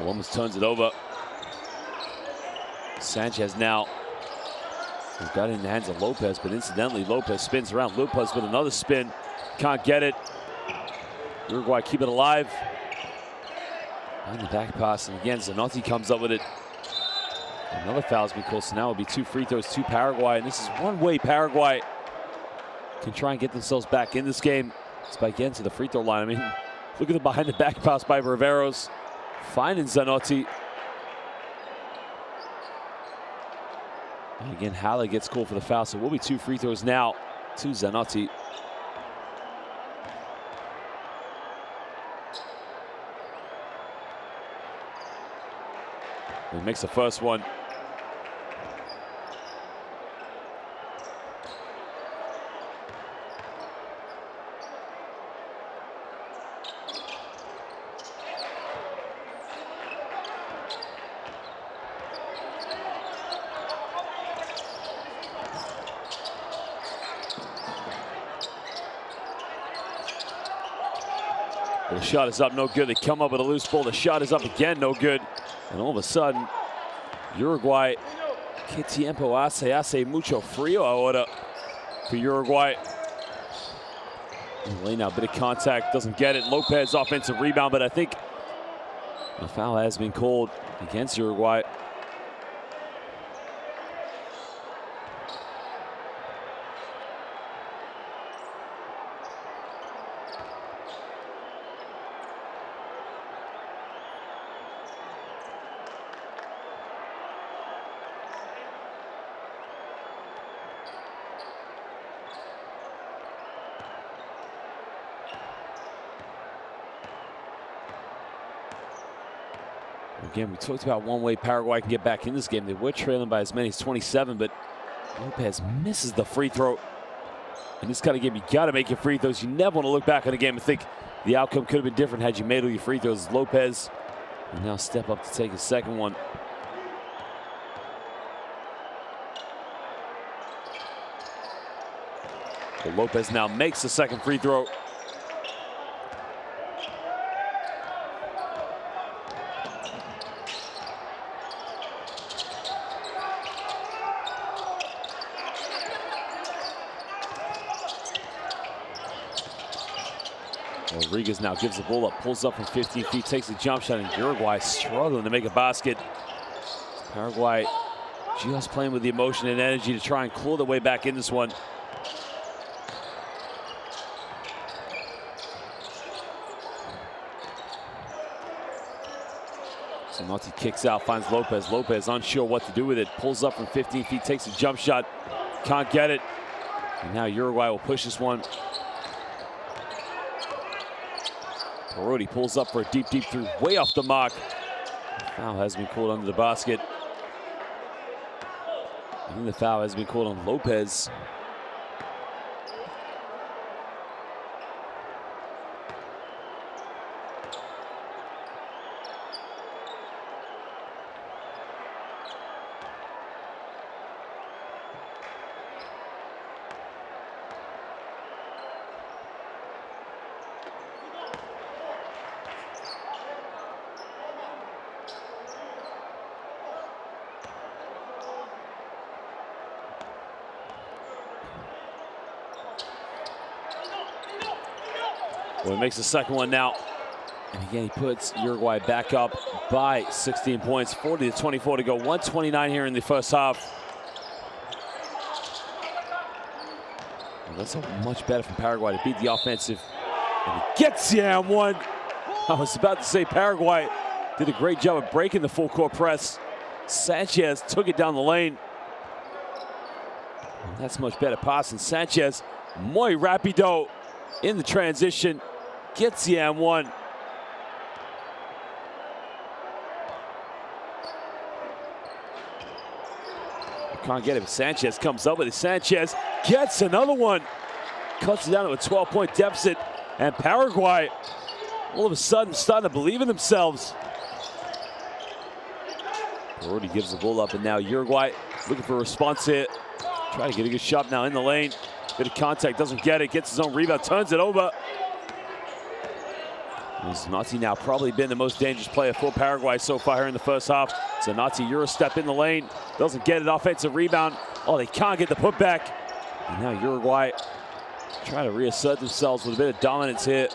[SPEAKER 1] Columbus turns it over. Sanchez now got it in the hands of Lopez, but incidentally, Lopez spins around. Lopez with another spin. Can't get it. Uruguay keep it alive. On the back pass, and again, Zanotti comes up with it. Another foul's been called, so now it'll be 2 free throws to Paraguay, and this is one way Paraguay can try and get themselves back in this game. It's by getting to the free throw line. I mean, look at the behind the back pass by Riveros, finding Zanotti. And again, Halle gets called for the foul, so it will be 2 free throws now to Zanotti. He makes the first one. The shot is up, no good. They come up with a loose ball. The shot is up again, no good. And all of a sudden, Uruguay, que tiempo hace mucho frío ahora for Uruguay. Lay now, a bit of contact, doesn't get it. Lopez offensive rebound, but I think a foul has been called against Uruguay. Again, we talked about one way Paraguay can get back in this game. They were trailing by as many as 27, but Lopez misses the free throw. In this kind of game, you got to make your free throws. You never want to look back on a game and think the outcome could have been different had you made all your free throws. Lopez will now step up to take his second one. So Lopez now makes the second free throw. Rodriguez now gives the ball up, pulls up from 15 feet, takes a jump shot, and Uruguay struggling to make a basket. Paraguay just playing with the emotion and energy to try and claw their way back in this one. Zanotti kicks out, finds Lopez. Lopez unsure what to do with it, pulls up from 15 feet, takes a jump shot, can't get it. And now Uruguay will push this one. Parodi pulls up for a deep three, way off the mark. Foul has been called under the basket. I think the foul has been called on Lopez. Well, he makes the second one now. And again, he puts Uruguay back up by 16 points, 40-24 to go. 129 here in the first half. Well, that's much better from Paraguay to beat the offensive. And he gets the and one. I was about to say Paraguay did a great job of breaking the full court press. Sanchez took it down the lane. And that's much better passing. Sanchez, muy rapido in the transition. Gets the and one. Can't get it. Sanchez comes up with it. Sanchez gets another one. Cuts it down to a 12-point deficit. And Paraguay, all of a sudden, starting to believe in themselves. Parodi gives the ball up, and now Uruguay looking for a response here. Trying to get a good shot now in the lane. Bit of contact, doesn't get it. Gets his own rebound, turns it over. Zanatti now probably been the most dangerous player for Paraguay so far here in the first half. Zanatti, Eurostep in the lane, doesn't get an offensive rebound. Oh, they can't get the putback. And now Uruguay trying to reassert themselves with a bit of dominance here.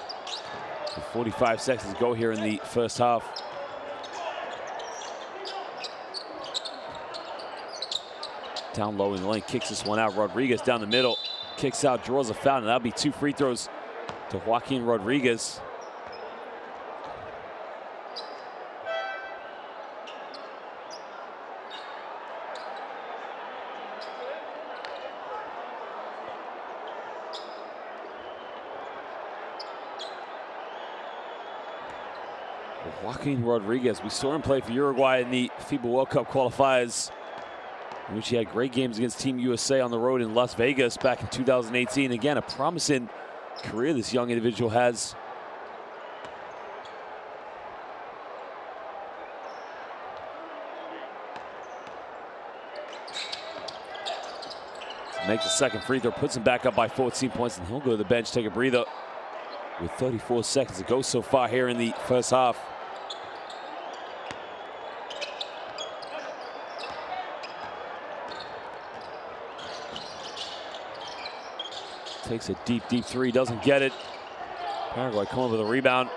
[SPEAKER 1] With 45 seconds to go here in the first half. Down low in the lane, kicks this one out. Rodriguez down the middle, kicks out, draws a foul, and that'll be 2 free throws to Joaquin Rodriguez. Joaquin Rodriguez, we saw him play for Uruguay in the FIBA World Cup qualifiers, in which he had great games against Team USA on the road in Las Vegas back in 2018. Again, a promising career this young individual has. Makes the second free throw, puts him back up by 14 points, and he'll go to the bench, take a breather with 34 seconds to go so far here in the first half. Takes a deep, deep three, doesn't get it. Paraguay coming with a rebound.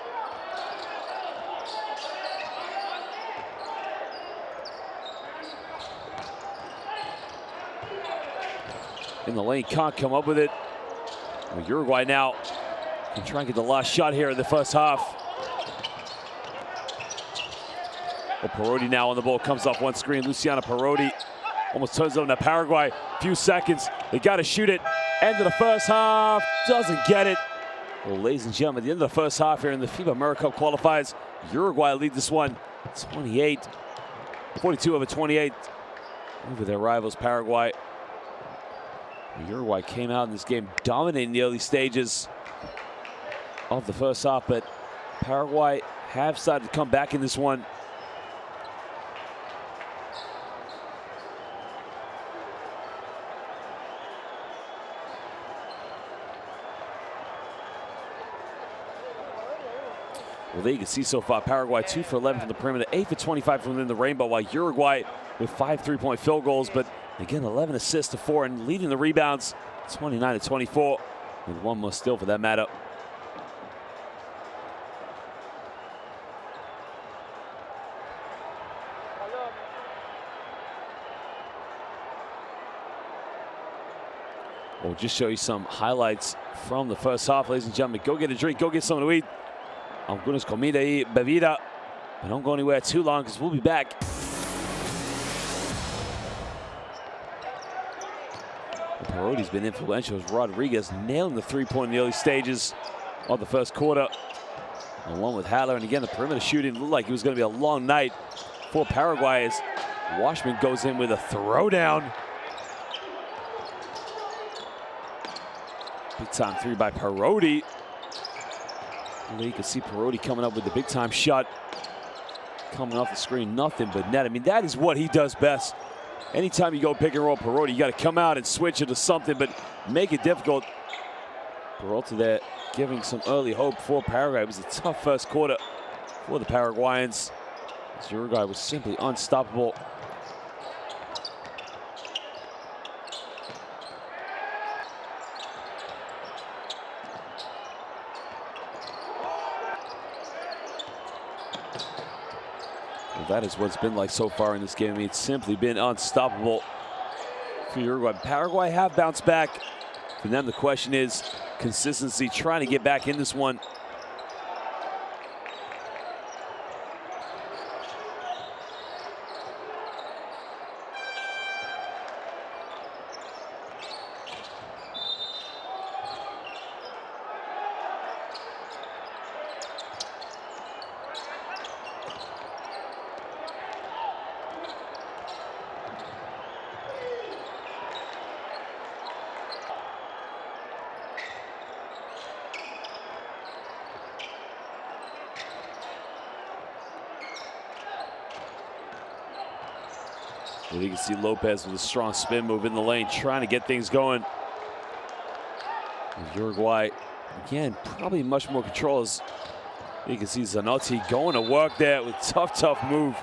[SPEAKER 1] In the lane, can't come up with it. Well, Uruguay now can try and get the last shot here in the first half. Well, Perotti now on the ball, comes off one screen. Luciano Perotti almost turns it over to Paraguay. Few seconds, they got to shoot it. End of the first half, doesn't get it. Well, ladies and gentlemen, at the end of the first half here in the FIBA AmeriCup qualifiers, Uruguay lead this one 42 over 28 over their rivals Paraguay. Uruguay came out in this game dominating the early stages of the first half, but Paraguay have started to come back in this one. Well, there you can see so far, Paraguay 2 for 11 from the perimeter, 8 for 25 from within the rainbow, while Uruguay with 5 3-point field goals, but again, 11 assists to 4 and leading the rebounds 29 to 24, with one more still for that matter. We'll just show you some highlights from the first half, ladies and gentlemen. Go get a drink, go get something to eat. Algunos comida y bebida, but don't go anywhere too long because we'll be back. Perotti's been influential as Rodriguez nailing the three-point in the early stages of the first quarter. And one with Haller, and again, the perimeter shooting looked like it was going to be a long night for Paraguay as Washman goes in with a throwdown. Big-time three by Perotti. You can see Perotti coming up with the big-time shot. Coming off the screen, nothing but net. I mean, that is what he does best. Anytime you go pick and roll Perotti, you got to come out and switch it to something, but make it difficult. Peralta there giving some early hope for Paraguay. It was a tough first quarter for the Paraguayans, as Uruguay was simply unstoppable. That is what it's been like so far in this game. I mean, it's simply been unstoppable for Uruguay. Paraguay have bounced back. For them, the question is consistency, trying to get back in this one. And you can see Lopez with a strong spin move in the lane, trying to get things going. And Uruguay, again, probably much more control as You can see Zanotti going to work there with tough move.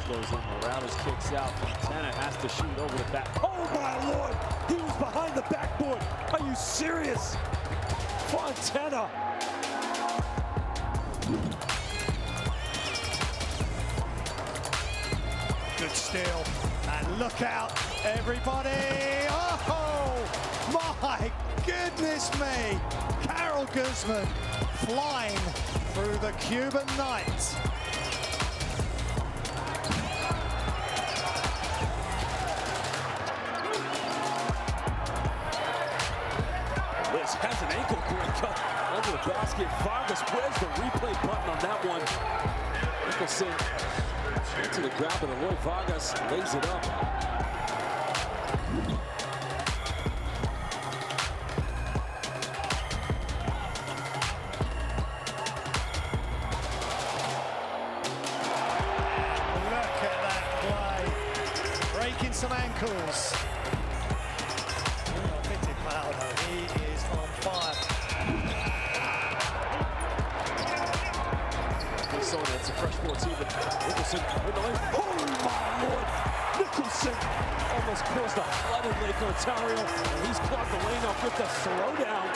[SPEAKER 1] Goes in, Morales kicks out. Fontana has to shoot over the back. Oh my Lord! He was behind the backboard. Are you serious? Fontana.
[SPEAKER 4] Good steal. And look out, everybody. Oh my goodness me. Carol Guzman flying through the Cuban night.
[SPEAKER 1] Has an ankle break under the basket. Vargas, where's the replay button on that one? Nicholson into the ground, but Roy Vargas lays it up.
[SPEAKER 4] Look at that play. Breaking some ankles. He is on fire.
[SPEAKER 1] It's a fresh 14, but Nicholson with the lane. Oh my Lord! Nicholson almost caused a flooded Lake Ontario, and he's clogged the lane up with the throwdown.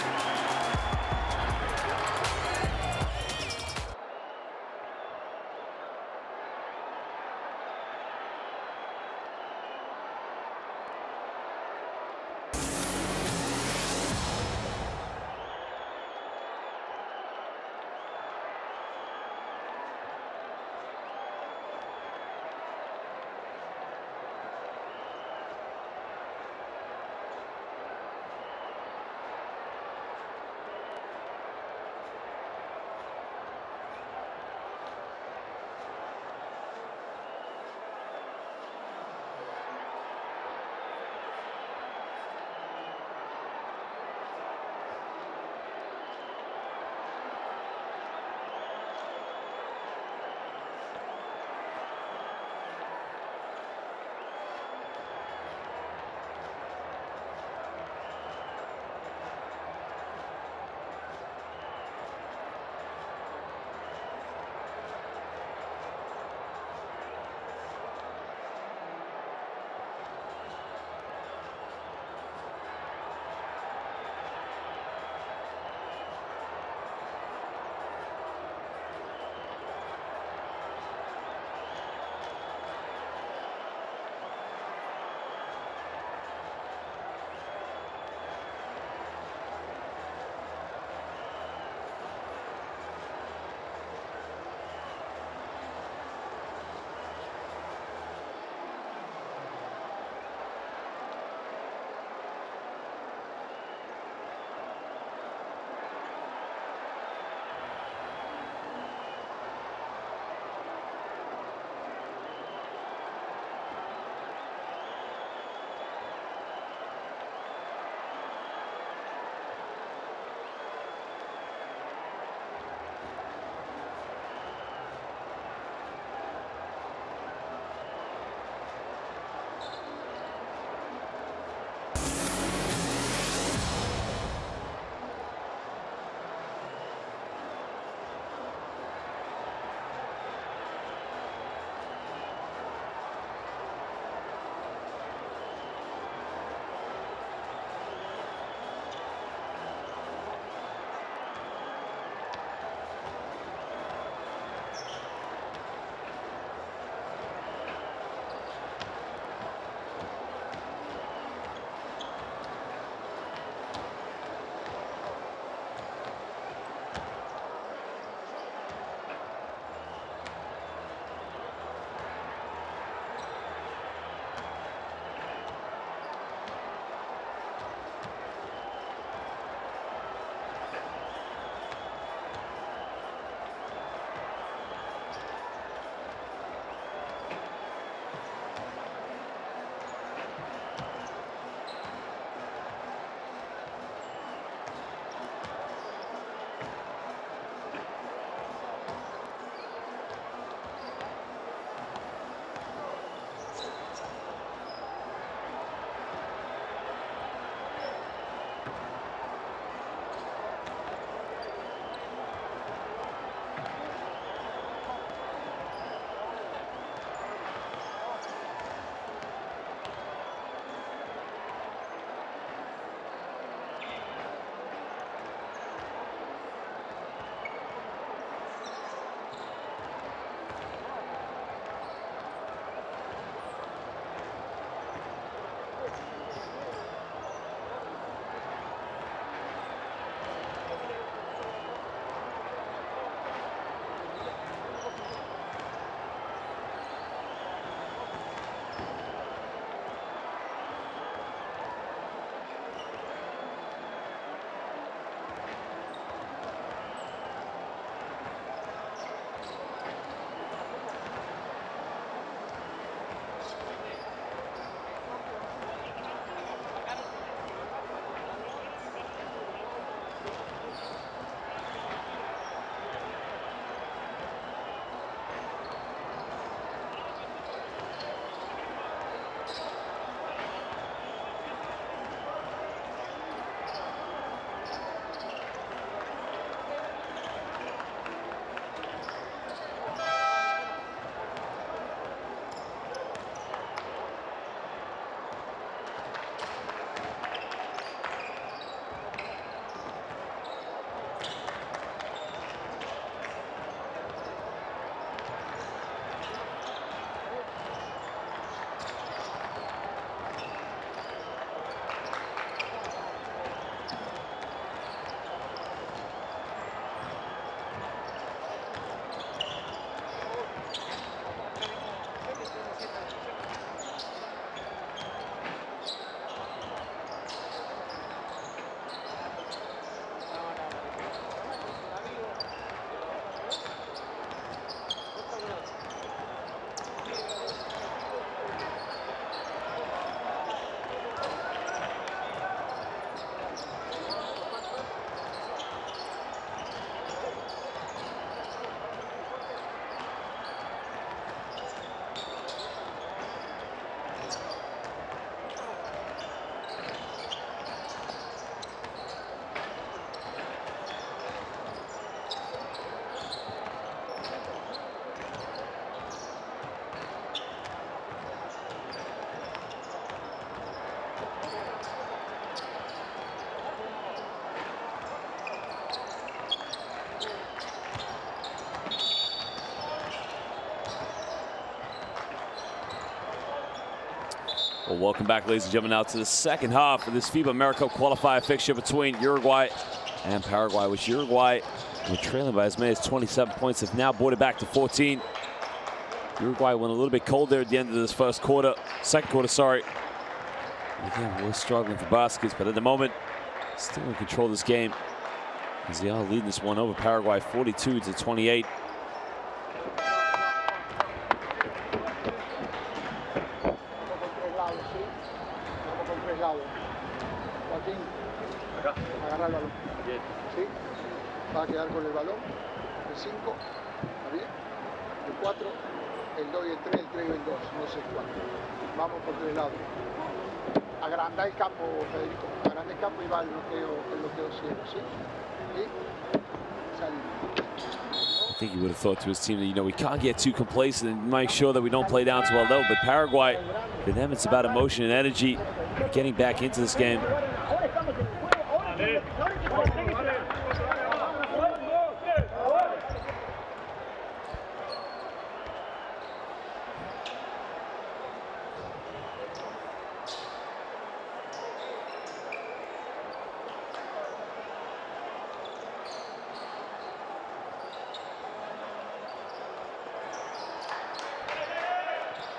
[SPEAKER 1] Well, welcome back, ladies and gentlemen, now to the second half of this FIBA AmeriCup qualifier fixture between Uruguay and Paraguay, which Uruguay were trailing by as many as 27 points, have now brought it back to 14. Uruguay went a little bit cold there at the end of this second quarter, sorry. And again, we're struggling for baskets, but at the moment, still in control of this game, as they are leading this one over Paraguay 42-28.
[SPEAKER 3] Agarrar el balón. ¿Sí? Va a quedar con el balón. El 5. ¿Está bien? El 4. El 2 y el 3. El 3 y el 2. No sé cuánto. Vamos por 3 lados. Agranda el campo, Federico. Agranda el campo y va el bloqueo ciego. ¿Sí? ¿Sí? Salir.
[SPEAKER 1] I think he would have thought to his team that, we can't get too complacent and make sure that we don't play down to our level. But Paraguay, for them, it's about emotion and energy, getting back into this game.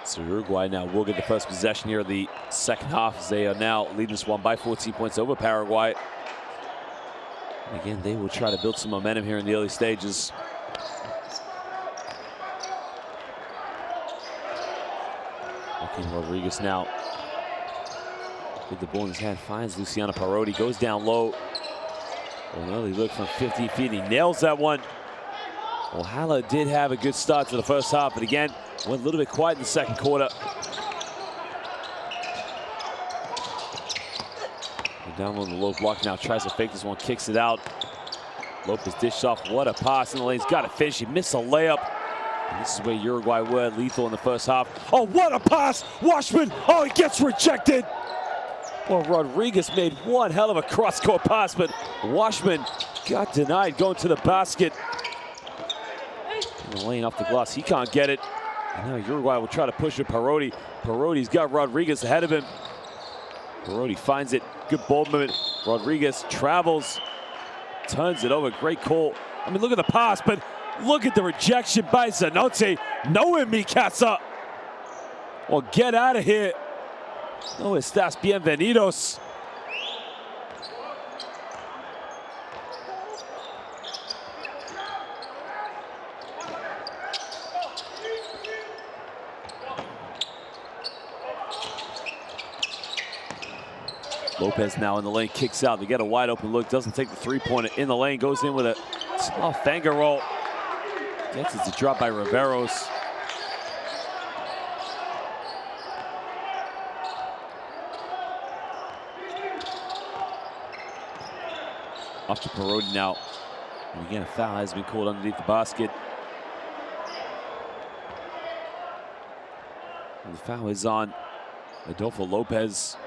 [SPEAKER 1] So Uruguay now will get the first possession here of the second half, as they are now leading this one by 14 points over Paraguay. And again, they will try to build some momentum here in the early stages. Joaquin Rodriguez now with the ball in his hand, finds Luciano Parodi, goes down low. An early look from 15 feet, he nails that one. Well, Hala did have a good start to the first half, but again, went a little bit quiet in the second quarter. Down on the low block now, tries to fake this one, kicks it out. Lopez dished off, what a pass in the lane, he's got to finish, he missed a layup. And this is where Uruguay were lethal in the first half. Oh, what a pass, Washman, oh, he gets rejected. Well, Rodriguez made one hell of a cross-court pass, but Washman got denied going to the basket. In the lane off the glass, he can't get it. And now Uruguay will try to push with Parodi. Parodi's got Rodriguez ahead of him. Parodi finds it, good ball movement. Rodriguez travels, turns it over, great call. I mean, look at the pass, but look at the rejection by Zanotti. No en mi casa. Well, get out of here. No estás bienvenidos. Lopez now in the lane, kicks out. They get a wide open look, doesn't take the three-pointer in the lane, goes in with a small finger roll. Gets it to drop by Riveros. Off to Parodi now. And again, a foul has been called underneath the basket. And the foul is on Adolfo Lopez.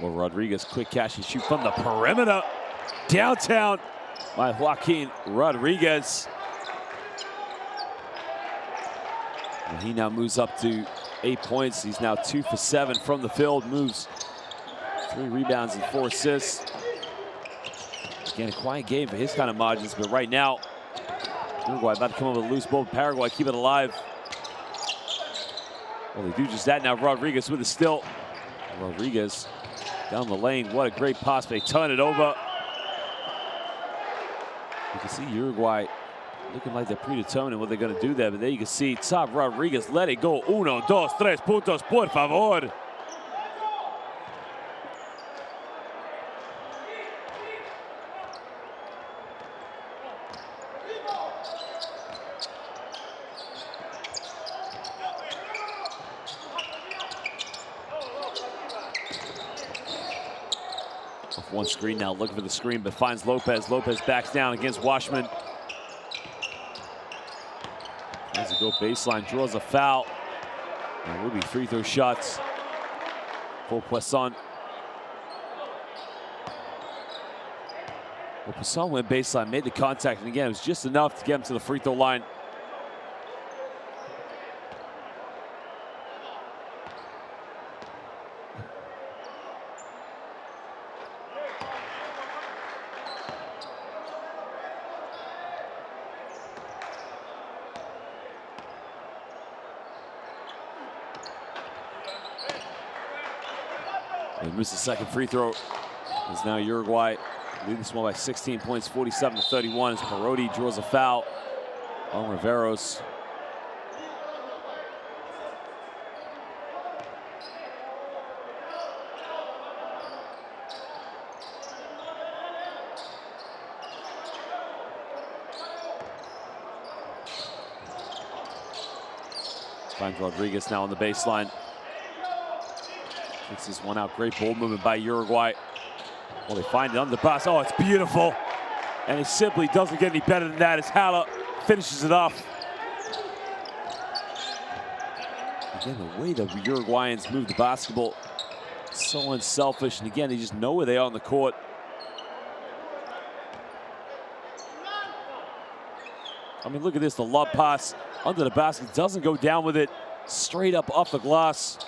[SPEAKER 1] Well, Rodriguez, quick catch and shoot from the perimeter. Downtown by Joaquin Rodriguez. And he now moves up to 8 points. He's now 2 for 7 from the field. Moves 3 rebounds and 4 assists. Again, a quiet game for his kind of margins, but right now, Uruguay about to come over with a loose ball. Paraguay keep it alive. Well, they do just that now. Rodriguez with a steal. Rodriguez down the lane, what a great pass. They turn it over. You can see Uruguay looking like they're predetermined in what they're going to do there, but there you can see Tab Rodriguez let it go. 1, 2, 3 puntos, por favor. Off one screen now, looking for the screen, but finds Lopez. Lopez backs down against Washman. Tries to go baseline, draws a foul. And will be free throw shots for Poisson. Well, Passan went baseline, made the contact, and again, it was just enough to get him to the free throw line. He missed the second free throw. It's now Uruguay leading this one by 16 points, 47-31, as Parodi draws a foul on Riveros. Finds Rodriguez now on the baseline. Kicks this one out. Great ball movement by Uruguay. Well, they find it under the basket. Oh, it's beautiful. And it simply doesn't get any better than that as Haller finishes it off. Again, the way the Uruguayans move the basketball, so unselfish. And again, they just know where they are on the court. I mean, look at this. The lob pass under the basket. Doesn't go down with it. Straight up off the glass.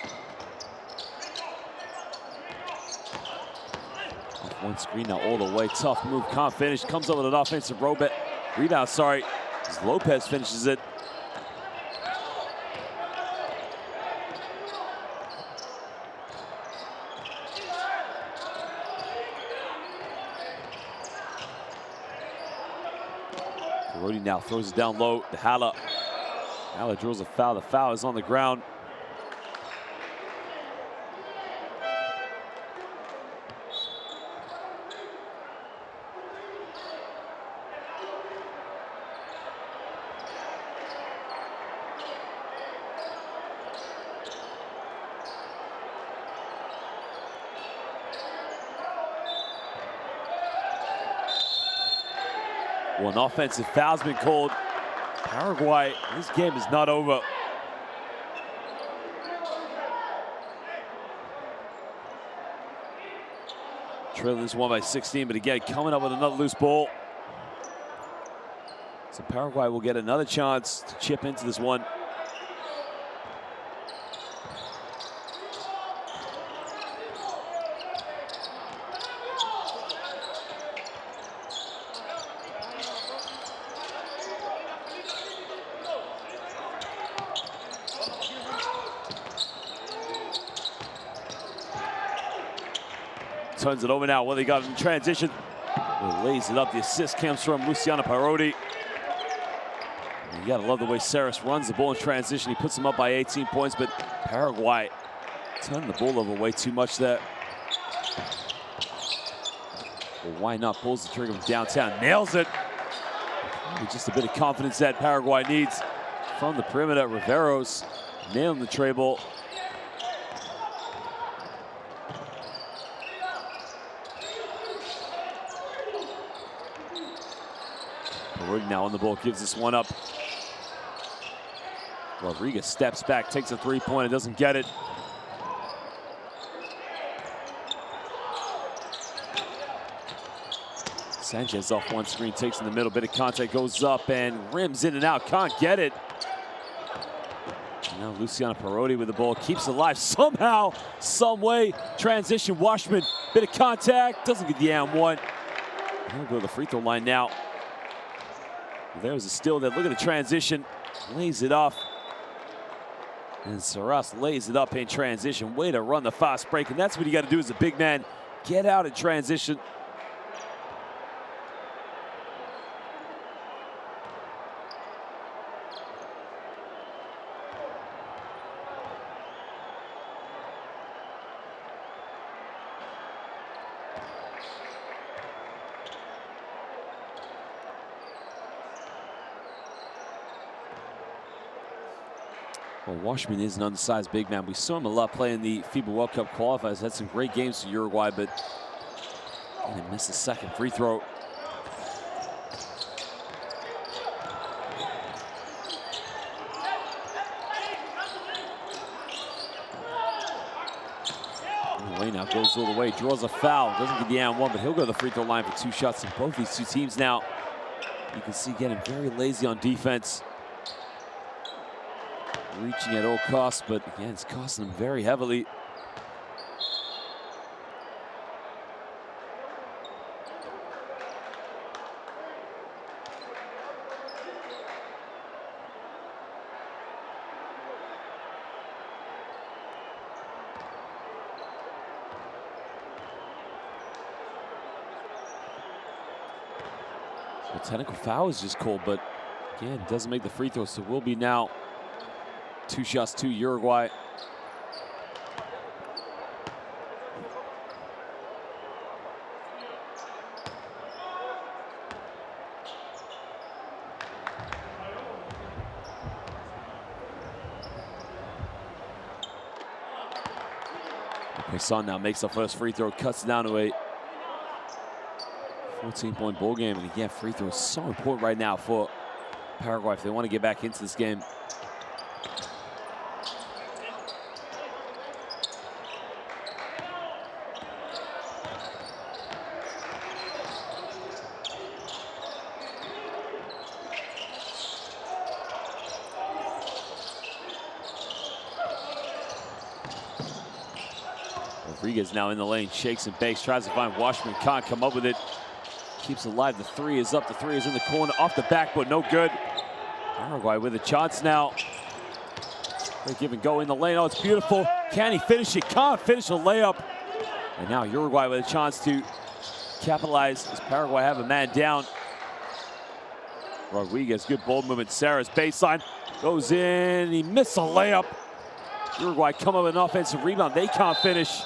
[SPEAKER 1] One screen now all the way. Tough move, can't finish. Comes up with an offensive rebound, sorry. As Lopez finishes it. Parodi now throws it down low to Haller. Haller draws a foul. The foul is on the ground. Well, an offensive foul's been called. Paraguay, this game is not over. Trailing this one by 16, but again, coming up with another loose ball. So Paraguay will get another chance to chip into this one. Turns it over now. Well, they got it in transition. Lays it up. The assist comes from Luciano Parodi. You gotta love the way Saris runs the ball in transition. He puts them up by 18 points, but Paraguay turning the ball over way too much there. Well, why not? Pulls the trigger from downtown. Nails it. Just a bit of confidence that Paraguay needs from the perimeter. Riveros nailing the tray ball. Now on the ball, gives this one up. Rodriguez steps back, takes a three-pointer, doesn't get it. Sanchez off one screen, takes in the middle, bit of contact, goes up and rims in and out, can't get it. Now Luciano Parodi with the ball, keeps it alive somehow, some way. Transition, Washman, bit of contact, doesn't get the and one. He'll go to the free throw line now. There was a steal there. Look at the transition. Lays it off. And Saras lays it up in transition. Way to run the fast break. And that's what you got to do as a big man. Get out in transition. Well, Washman is an undersized big man. We saw him a lot playing the FIBA World Cup qualifiers. Had some great games for Uruguay, but he missed the second free throw. Way now goes all the way, draws a foul, doesn't get the and one, but he'll go to the free throw line for 2 shots. And both these two teams now, you can see, getting very lazy on defense. Reaching at all costs, but again, it's costing them very heavily. The technical foul is just called, but again, doesn't make the free throw, so will be now 2 shots to Uruguay. Son now makes the first free throw, cuts it down to a 14-point ball game. And again, free throw is so important right now for Paraguay if they want to get back into this game. Rodriguez now in the lane, shakes and bakes, tries to find Washington, can't come up with it. Keeps it alive, the 3 is up, the 3 is in the corner, off the backboard, no good. Paraguay with a chance now. They give and go in the lane, oh, it's beautiful. Can he finish it? Can't finish a layup. And now Uruguay with a chance to capitalize as Paraguay have a man down. Rodriguez, good ball movement, Sarah's baseline, goes in, he missed a layup. Uruguay come up with an offensive rebound, they can't finish.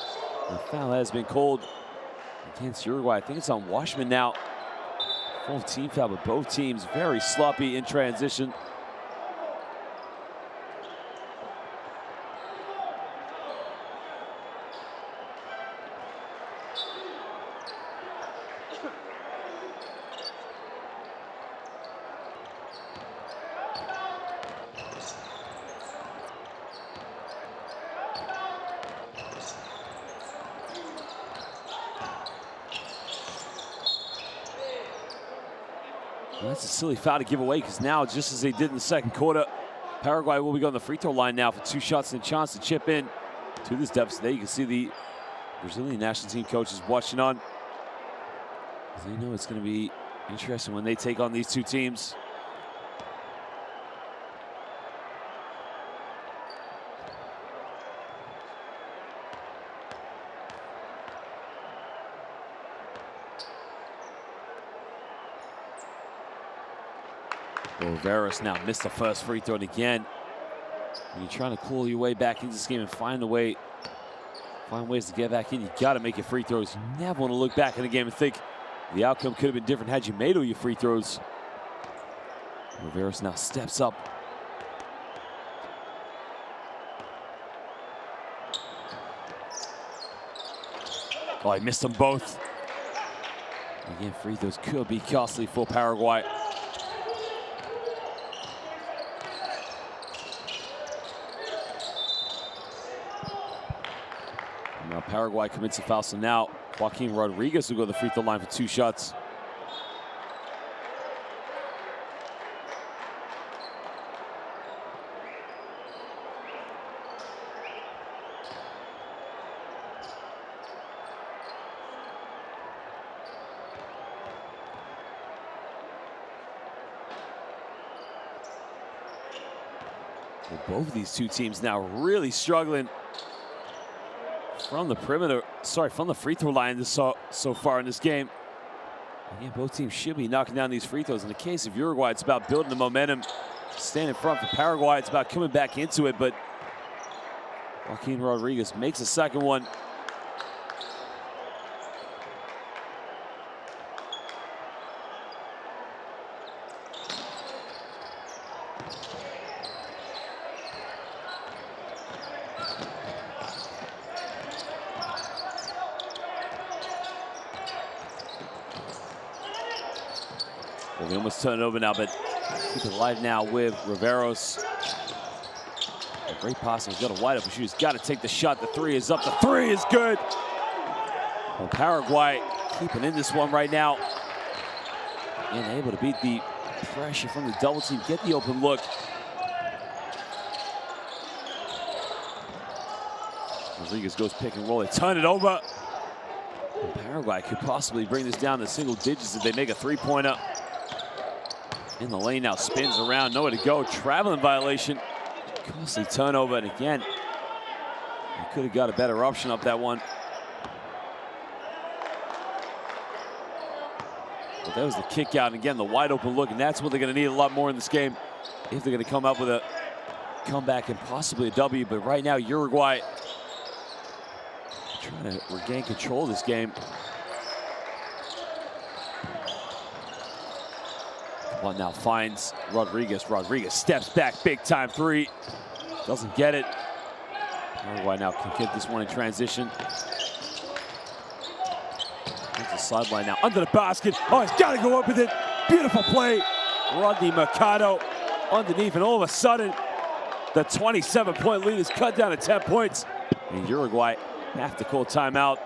[SPEAKER 1] The foul has been called against Uruguay. I think it's on Washman now. Full team foul, but both teams very sloppy in transition. Well, that's a silly foul to give away, because now, just as they did in the second quarter, Paraguay will be going to the free throw line now for 2 shots and a chance to chip in to this deficit. There you can see the Brazilian national team coaches watching on. They know it's going to be interesting when they take on these two teams. Rivera's now missed the first free throw, and again, when you're trying to claw your way back into this game and find ways to get back in, you got to make your free throws. You never want to look back in the game and think the outcome could have been different had you made all your free throws. Rivera's now steps up. Oh, he missed them both. Again, free throws could be costly for Paraguay. Now Paraguay commits a foul, so now Joaquin Rodriguez will go to the free throw line for 2 shots. Well, both of these two teams now really struggling from the perimeter, from the free throw line so far in this game. Again, both teams should be knocking down these free throws. In the case of Uruguay, it's about building the momentum, staying in front. For Paraguay, it's about coming back into it, but Joaquin Rodriguez makes a second one. Well, we almost turn it over now, but keep it alive now with Riveros. A great pass. He's got a wide open shoot. He's got to take the shot. The 3 is up. The 3 is good. Well, Paraguay keeping in this one right now. And able to beat the pressure from the double team, get the open look. Rodriguez goes pick and roll, they turn it over. And Paraguay could possibly bring this down to single digits if they make a three-pointer. In the lane now, spins around, nowhere to go, traveling violation. Costly turnover, and again, he could have got a better option up that one. But that was the kick out, and again, the wide open look, and that's what they're gonna need a lot more in this game if they're gonna come up with a comeback and possibly a W. But right now, Uruguay trying to regain control of this game. One now finds Rodriguez. Rodriguez steps back, big time three. Doesn't get it. Paraguay now can get this one in transition. There's the sideline now, under the basket. Oh, he's got to go up with it. Beautiful play. Rodney Mercado underneath, and all of a sudden, the 27-point lead is cut down to 10 points. And Uruguay have to call timeout.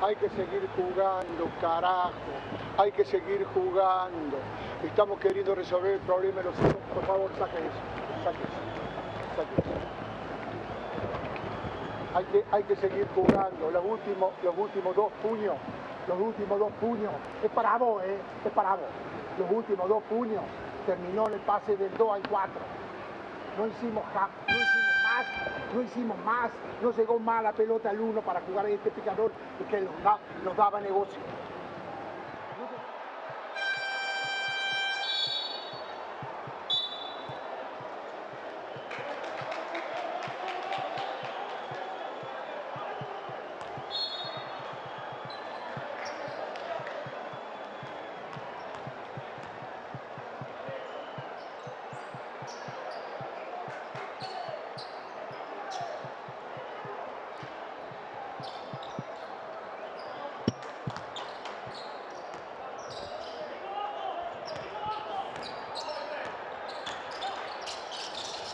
[SPEAKER 3] Hay que seguir jugando, carajo. Hay que seguir jugando. Estamos queriendo resolver el problema de los hijos. Por favor, saque eso. Saque eso. Saque eso. Hay que seguir jugando. Los últimos dos puños. Los últimos dos puños. Es para vos, es para vos. Los últimos dos puños terminó en el pase del 2 al 4. No hicimos más, no llegó más la pelota al 1 para jugar este picador que nos daba negocio.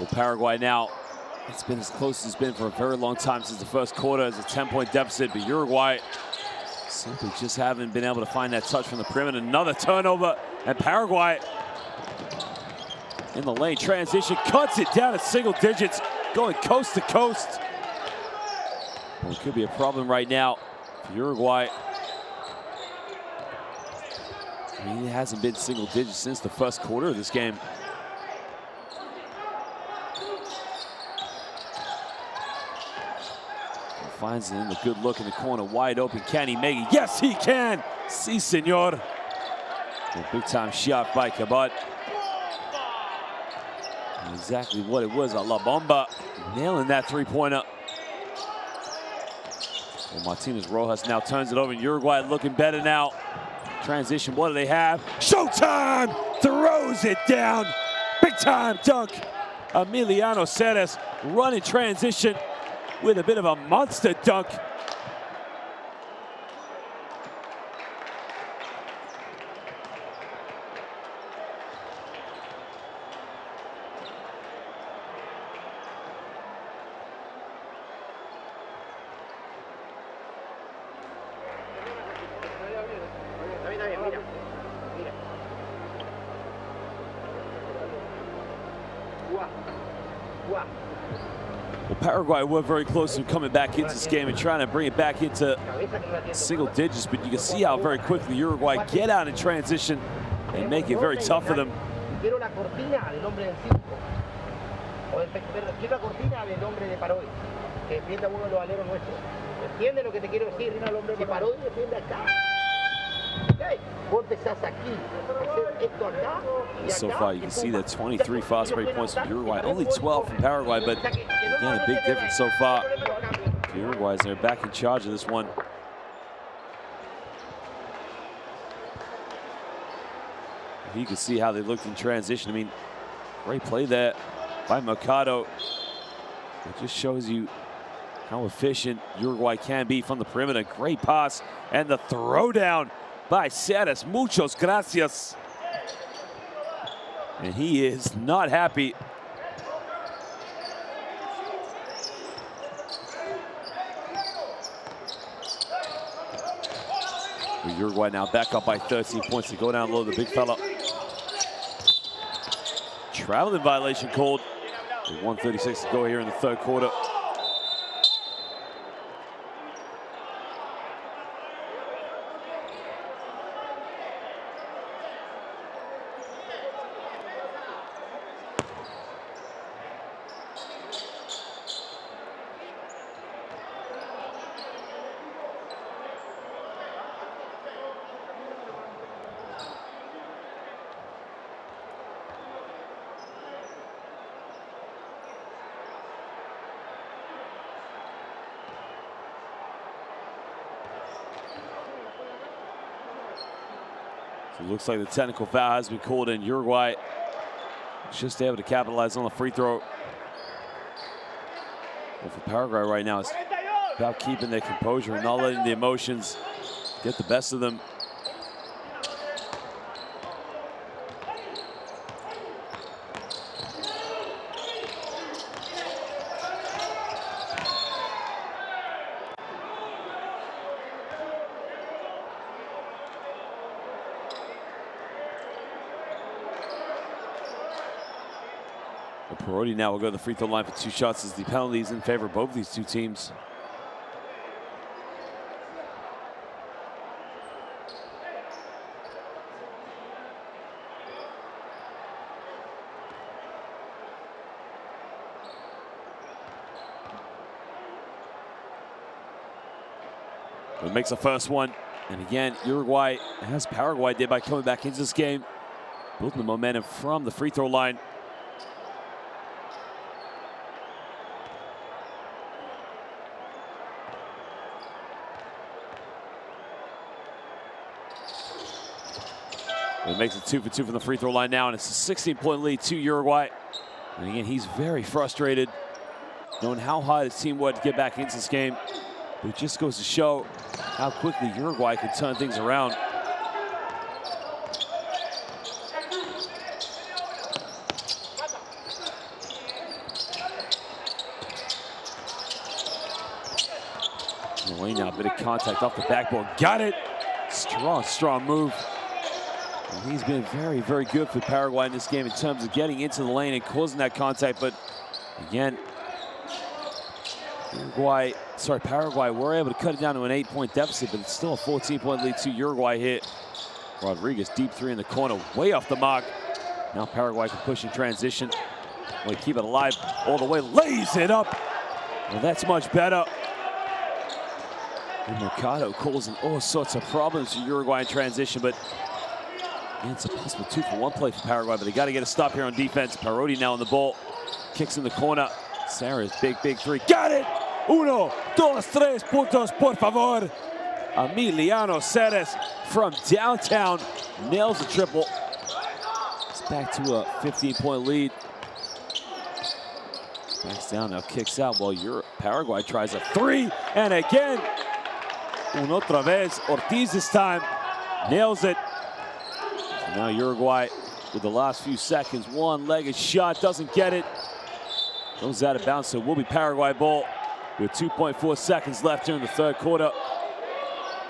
[SPEAKER 1] Well, Paraguay now, it's been as close as it's been for a very long time since the first quarter. It's a 10-point deficit, but Uruguay simply just haven't been able to find that touch from the perimeter. Another turnover, and Paraguay in the lane, transition, cuts it down to single digits, going coast to coast. Well, it could be a problem right now for Uruguay. I mean, it hasn't been single digits since the first quarter of this game. Finds it in the good look in the corner, wide open. Can he make it? Yes, he can. Si, senor. A big time shot by Cabot. Exactly what it was, a La Bomba. Nailing that three-pointer. Well, Martinez Rojas now turns it over, and Uruguay looking better now. Transition, what do they have? Showtime! Throws it down. Big time dunk. Emiliano Ceres running transition with a bit of a monster dunk. Well, Paraguay were very close to coming back into this game and trying to bring it back into single digits, but you can see how very quickly Uruguay get out in transition and make it very tough for them.
[SPEAKER 5] Quiero la cortina del hombre del circo. Quiero la cortina del hombre de Paraguay, que defienda uno de los aleros nuestros. ¿Entiendes lo que te quiero decir? Si Paraguay defiende acá, vos empezás aquí, hacer esto acá y acá.
[SPEAKER 1] So far, you can see that 23 fast break points from Uruguay, only 12 from Paraguay, but again, a big difference so far. The Uruguay's they're back in charge of this one. You can see how they looked in transition. I mean, great play there by Mercado. It just shows you how efficient Uruguay can be from the perimeter. Great pass and the throwdown by Ceres. Muchos gracias. And he is not happy. Uruguay now back up by 13 points to go down low. The big fella. Traveling violation called. With 1:36 to go here in the third quarter. So it looks like the technical foul has been called in. Uruguay just able to capitalize on the free throw. Well, for Paraguay right now, it's about keeping their composure and not letting the emotions get the best of them. Parodi now will go to the free throw line for 2 shots as the penalties in favor of both of these two teams. It makes the first one. And again, Uruguay, as Paraguay did by coming back into this game, building the momentum from the free throw line. It makes it 2 for 2 from the free throw line now, and it's a 16-point lead to Uruguay. And again, he's very frustrated, knowing how hard his team was to get back into this game. But it just goes to show how quickly Uruguay can turn things around. Lane now, a bit of contact off the backboard. Got it! Strong, strong move. And he's been very, very good for Paraguay in this game in terms of getting into the lane and causing that contact. But again, Paraguay were able to cut it down to an 8-point deficit, but it's still a 14-point lead to Uruguay here. Rodriguez, deep three in the corner, way off the mark. Now Paraguay can push in transition. Well, keep it alive all the way, lays it up. Well, that's much better. And Mercado causing all sorts of problems for Uruguay in transition, but it's a possible 2-for-1 play for Paraguay, but they got to get a stop here on defense. Parodi now on the ball, kicks in the corner. Sarah's big three, got it! 1, 2, 3 puntos, por favor. Emiliano Ceres from downtown nails the triple. It's back to a 15-point lead. Backs down now, kicks out while Paraguay tries a 3, and again, otra vez, Ortiz this time nails it. So now Uruguay with the last few seconds, one-legged shot, doesn't get it. Goes out of bounds, so it will be Paraguay ball with 2.4 seconds left here in the third quarter.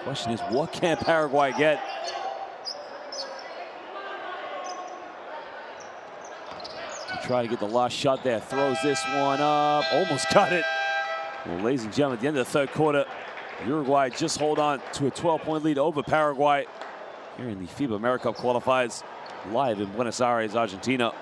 [SPEAKER 1] Question is, what can Paraguay get? Try to get the last shot there, throws this one up, almost got it. Well, ladies and gentlemen, at the end of the third quarter, Uruguay just hold on to a 12-point lead over Paraguay here in the FIBA AmeriCup qualifiers, live in Buenos Aires, Argentina.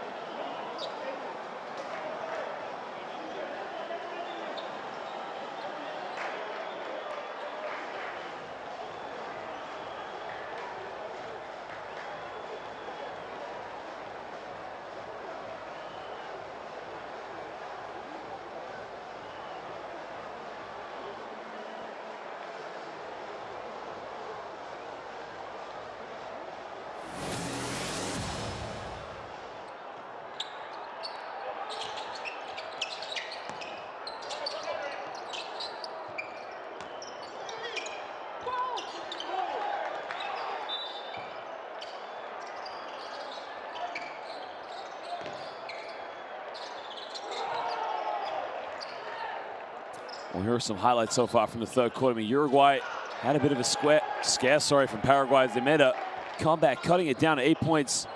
[SPEAKER 1] Well, here are some highlights so far from the third quarter. I mean, Uruguay had a bit of a scare from Paraguay as they made a comeback, cutting it down to 8 points.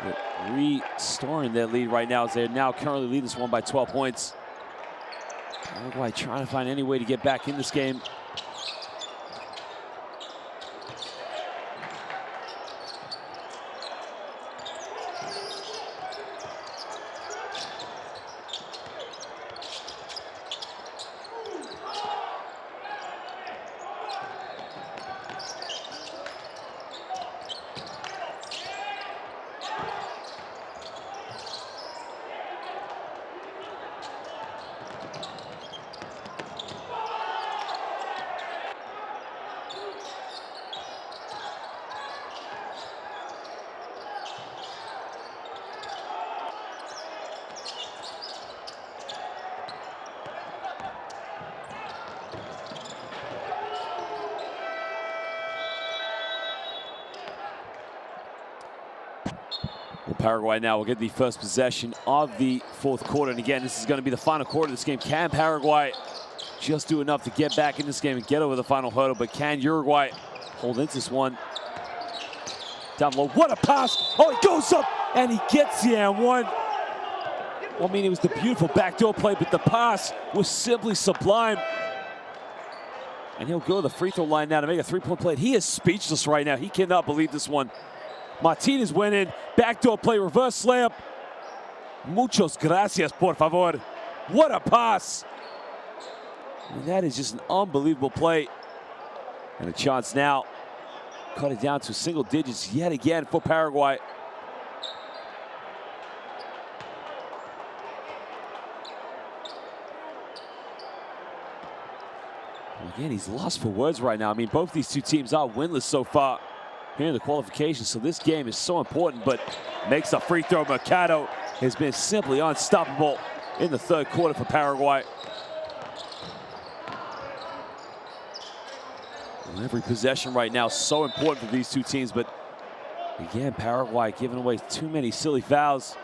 [SPEAKER 1] They're restoring their lead right now as they're now currently leading this one by 12 points. Paraguay trying to find any way to get back in this game. Paraguay now will get the first possession of the fourth quarter. And again, this is going to be the final quarter of this game. Can Paraguay just do enough to get back in this game and get over the final hurdle? But can Uruguay hold into this one? Down low, what a pass! Oh, he goes up and he gets the and one. Well, I mean, it was the beautiful backdoor play, but the pass was simply sublime. And he'll go to the free throw line now to make a three-point play. He is speechless right now. He cannot believe this one. Martinez went in, backdoor play, reverse layup. Muchos gracias, por favor. What a pass. And that is just an unbelievable play. And a chance now. Cut it down to single digits yet again for Paraguay. Again, he's lost for words right now. I mean, both these two teams are winless so far here in the qualifications, so this game is so important, but makes a free throw. Mercado has been simply unstoppable in the third quarter for Paraguay. Well, every possession right now is so important for these two teams, but again, Paraguay giving away too many silly fouls.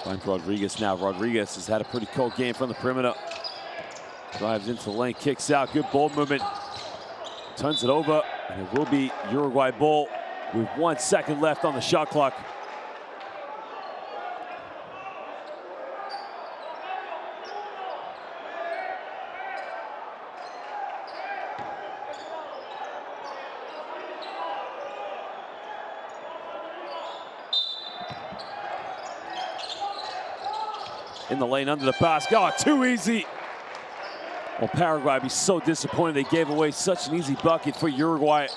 [SPEAKER 1] Finds Rodriguez now. Rodriguez has had a pretty cold game from the perimeter. Drives into the lane, kicks out, good ball movement. Turns it over, and it will be Uruguay ball with 1 second left on the shot clock. In the lane under the basket. Oh, too easy. Well, Paraguay be so disappointed they gave away such an easy bucket for Uruguay.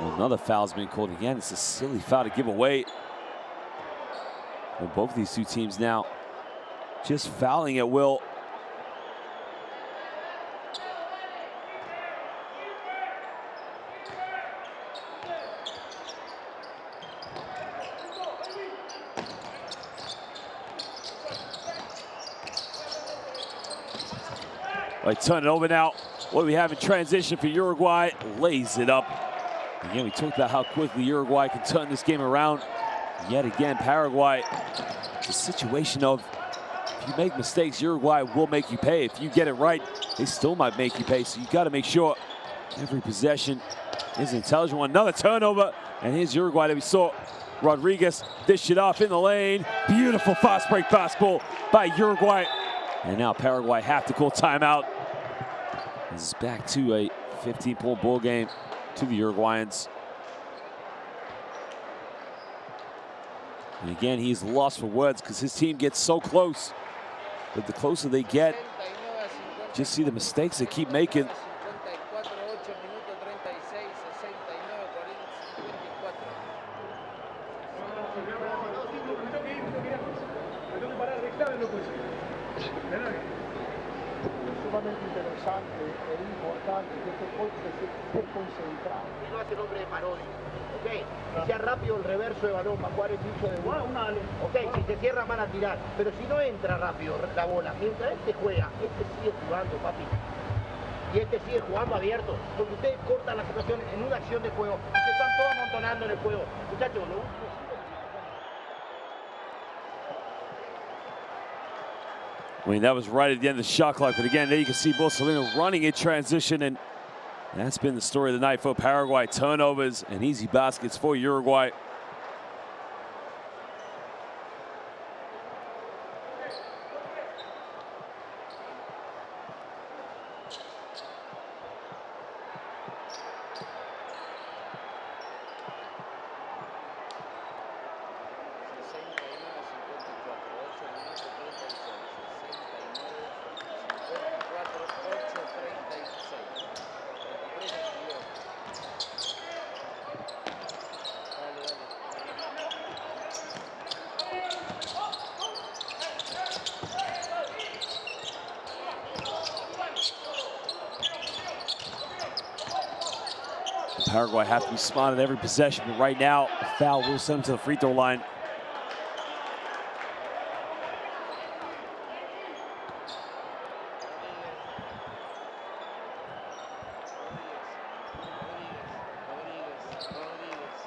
[SPEAKER 1] Well, another foul's been called again. It's a silly foul to give away. Well, both these two teams now just fouling at will. Right, turn it over now. What do we have in transition for Uruguay? Lays it up. Again, we talked about how quickly Uruguay can turn this game around. Yet again, Paraguay, it's a situation of if you make mistakes, Uruguay will make you pay. If you get it right, they still might make you pay. So you got to make sure every possession is an intelligent one. Another turnover, and here's Uruguay that we saw. Rodriguez dish it off in the lane. Beautiful fast break basketball by Uruguay. And now Paraguay have to call timeout. This is back to a 15-point ball game to the Uruguayans. And again, he's lost for words because his team gets so close. But the closer they get, just see the mistakes they keep making.
[SPEAKER 3] sumamente interesante e importante que esté concentrado.
[SPEAKER 5] Y no hace el hombre de Parodi. Ok, que sea rápido el reverso de balón para jugar el bicho de uno. Ok, si se cierra van a tirar, pero si no entra rápido la bola, mientras este juega, este sigue jugando, papi. Y este sigue jugando abierto, porque ustedes cortan la situación en una acción de juego y se están todos amontonando en el juego. Muchachos, ¿no?
[SPEAKER 1] I mean, that was right at the end of the shot clock. But again, there you can see Bolsolino running in transition. And that's been the story of the night for Paraguay. Turnovers and easy baskets for Uruguay. Paraguay have to be smart at every possession, but right now, a foul will send them to the free throw line.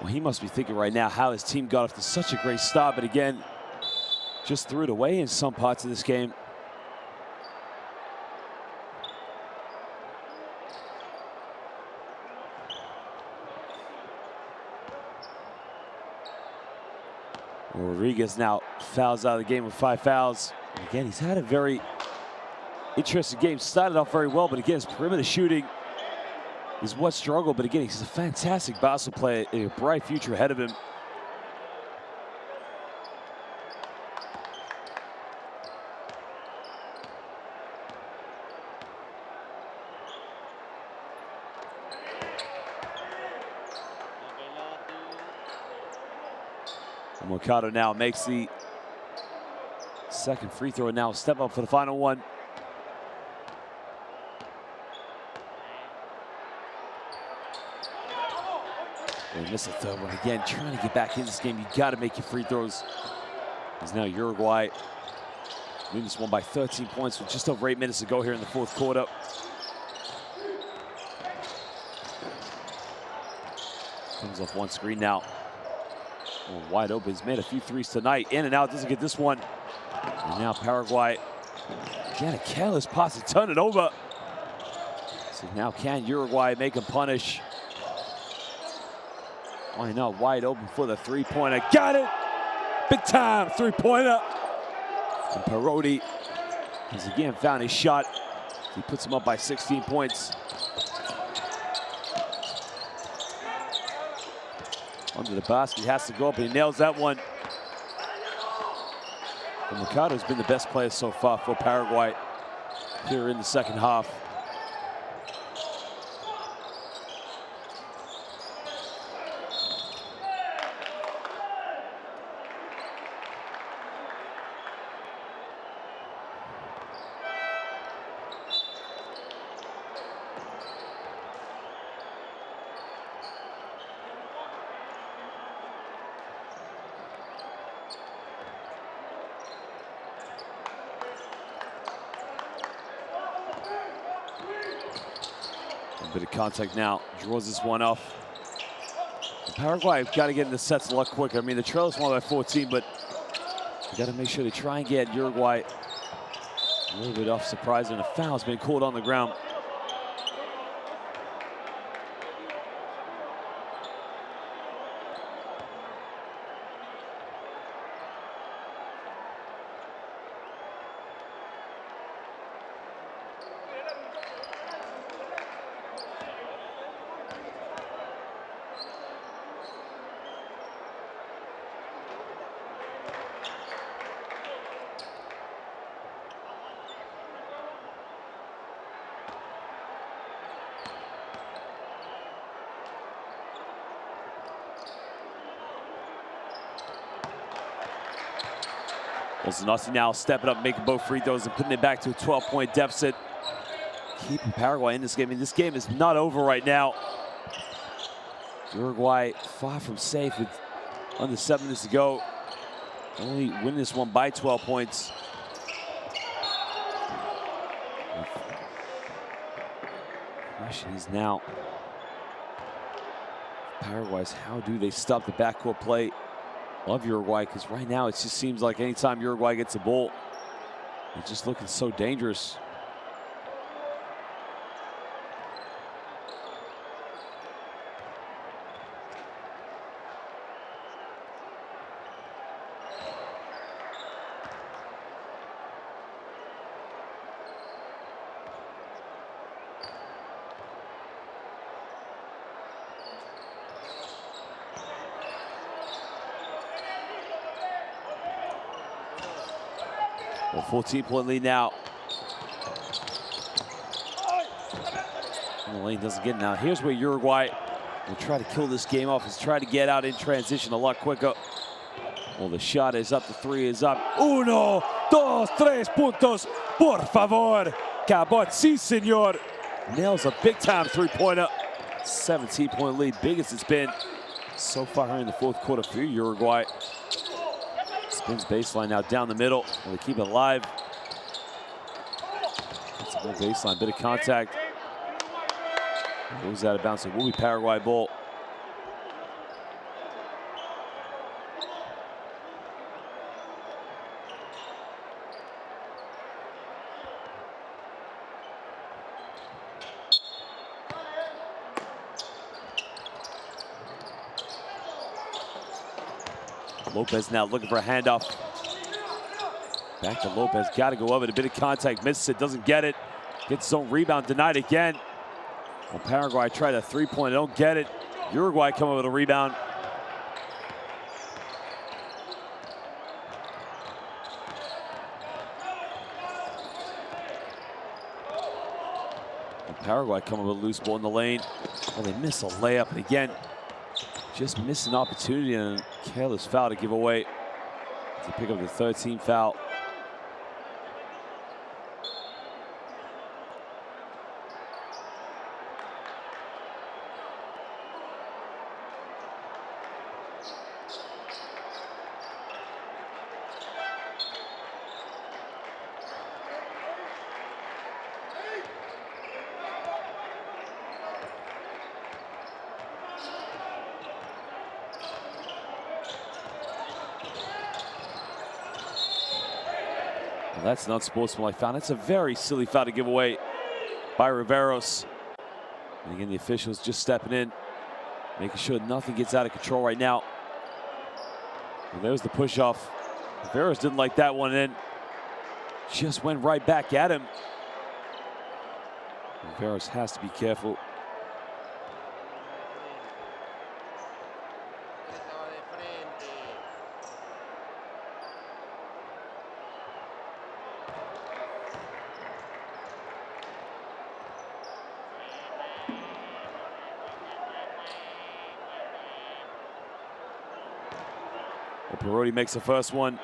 [SPEAKER 1] Well, he must be thinking right now how his team got off to such a great start, but again, just threw it away in some parts of this game. Rodriguez now fouls out of the game with 5 fouls. And again, he's had a very interesting game. Started off very well, but again, his perimeter shooting is what struggled. But again, he's a fantastic basketball player, a bright future ahead of him. Mercado now makes the second free throw, and now step up for the final one. They miss the third one again. Trying to get back in this game, you got to make your free throws. As now Uruguay win this one by 13 points with just over 8 minutes to go here in the fourth quarter. Comes off one screen now. Oh, wide open. He's made a few threes tonight. In and out. Doesn't get this one. And now Paraguay. Again, a careless pass to turn it over. So now can Uruguay make him punish? Why not? Wide open for the three-pointer. Got it! Big time three-pointer. And Parodi has again found his shot. He puts him up by 16 points. Under the basket, has to go up, and he nails that one. And Mercado's been the best player so far for Paraguay here in the second half. Bit of contact now, draws this one off. Paraguay got to get in the sets a lot quicker. I mean, the trail is won by 14, but you got to make sure they try and get Uruguay a little bit off surprise, and a foul's been called on the ground. Olsenowski now stepping up, making both free throws and putting it back to a 12-point deficit. Keeping Paraguay in this game. I mean, this game is not over right now. Uruguay far from safe with under 7 minutes to go. Only win this one by 12 points. The question is now, Paraguay's, how do they stop the backcourt play of Uruguay? Because right now it just seems like anytime Uruguay gets a ball, it's just looking so dangerous. A 14-point lead now. And the lane doesn't get it now. Here's where Uruguay will try to kill this game off. Is try to get out in transition a lot quicker. Well, the shot is up. The three is up. 1, 2, 3 puntos. Por favor. Cabot, sí, senor. Nails a big-time three-pointer. 17-point lead. Biggest it's been so far here in the fourth quarter for Uruguay. Spins baseline now down the middle. Will they keep it alive? It's a whole baseline, bit of contact. Moves out of bounds. It will be Paraguay ball. Lopez now looking for a handoff. Back to Lopez, got to go up it. A bit of contact, misses it, doesn't get it. Gets his own rebound, denied again. Well, Paraguay tried a three-pointer, don't get it. Uruguay come up with a rebound. And Paraguay come up with a loose ball in the lane. Oh, they miss a layup, and again, just missed an opportunity and a careless foul to give away to pick up the 13th foul. Well, that's an unsportsmanlike foul. It's a very silly foul to give away by Riveros. And again, the officials just stepping in, making sure nothing gets out of control right now. And there's the push-off. Riveros didn't like that one in. Just went right back at him. Riveros has to be careful. Perotti makes the first one.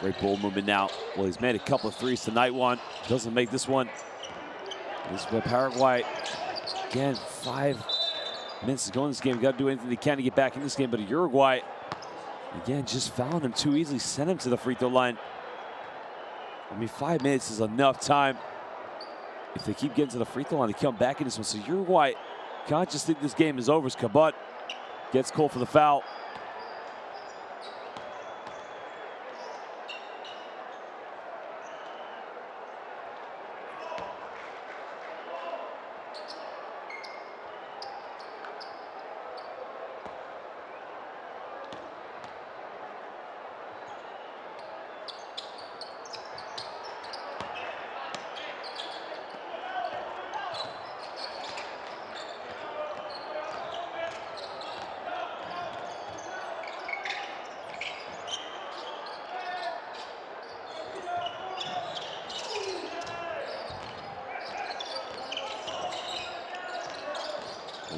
[SPEAKER 1] Great ball movement now. Well, he's made a couple of threes tonight. One doesn't make this one. This is where Paraguay, again, 5 minutes to go in this game. Got to do anything they can to get back in this game. But Uruguay, again, just fouling him too easily. Sent him to the free throw line. I mean, 5 minutes is enough time. If they keep getting to the free throw line, they come back in this one. So Uruguay can't just think this game is over. Cabot gets called for the foul.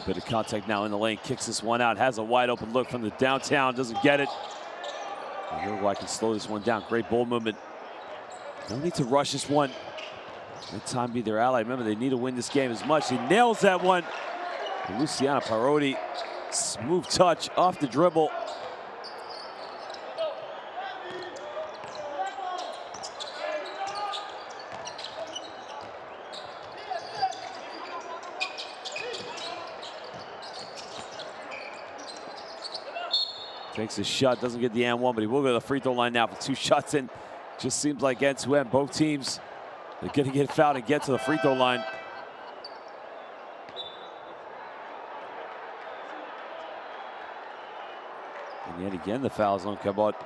[SPEAKER 1] A bit of contact now in the lane, kicks this one out, has a wide open look from the downtown, doesn't get it. And Uruguay can slow this one down. Great ball movement. No need to rush this one. Let time be their ally. Remember, they need to win this game as much. He nails that one. And Luciano Parodi, smooth touch off the dribble. Takes a shot, doesn't get the and one, but he will go to the free throw line now for 2 shots in. Just seems like end to end. Both teams, they're going to get fouled and get to the free throw line. And yet again, the fouls on Cabot.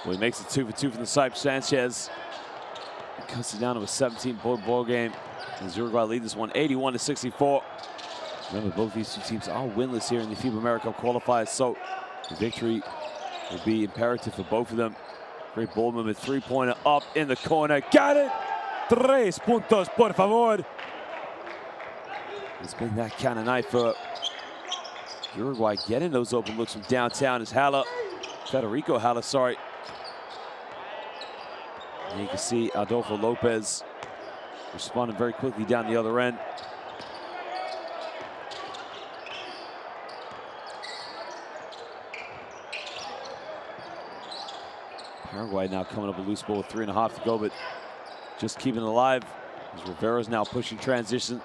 [SPEAKER 1] Well, he makes it 2 for 2 from the side. Sanchez cuts it down to a 17-point ball game as Uruguay lead this one 81-64. Remember, both these two teams are winless here in the FIBA AmeriCup qualifiers, so the victory will be imperative for both of them. Great ball movement, 3-pointer up in the corner. Got it! 3 puntos, por favor. It's been that kind of night for Uruguay, getting those open looks from downtown as Federico Haller, sorry. And you can see Adolfo Lopez responding very quickly down the other end. Paraguay now coming up a loose ball with 3.5 to go, but just keeping it alive as Rivera's now pushing transition.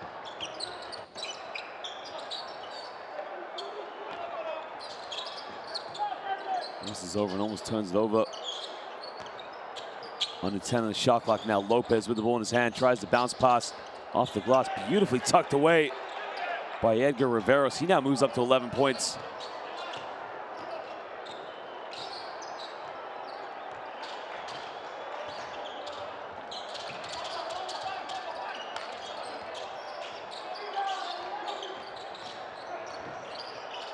[SPEAKER 1] This is over and almost turns it over. Under 10 on the shot clock now. Lopez with the ball in his hand, tries to bounce pass off the glass. Beautifully tucked away by Edgar Riveros. He now moves up to 11 points.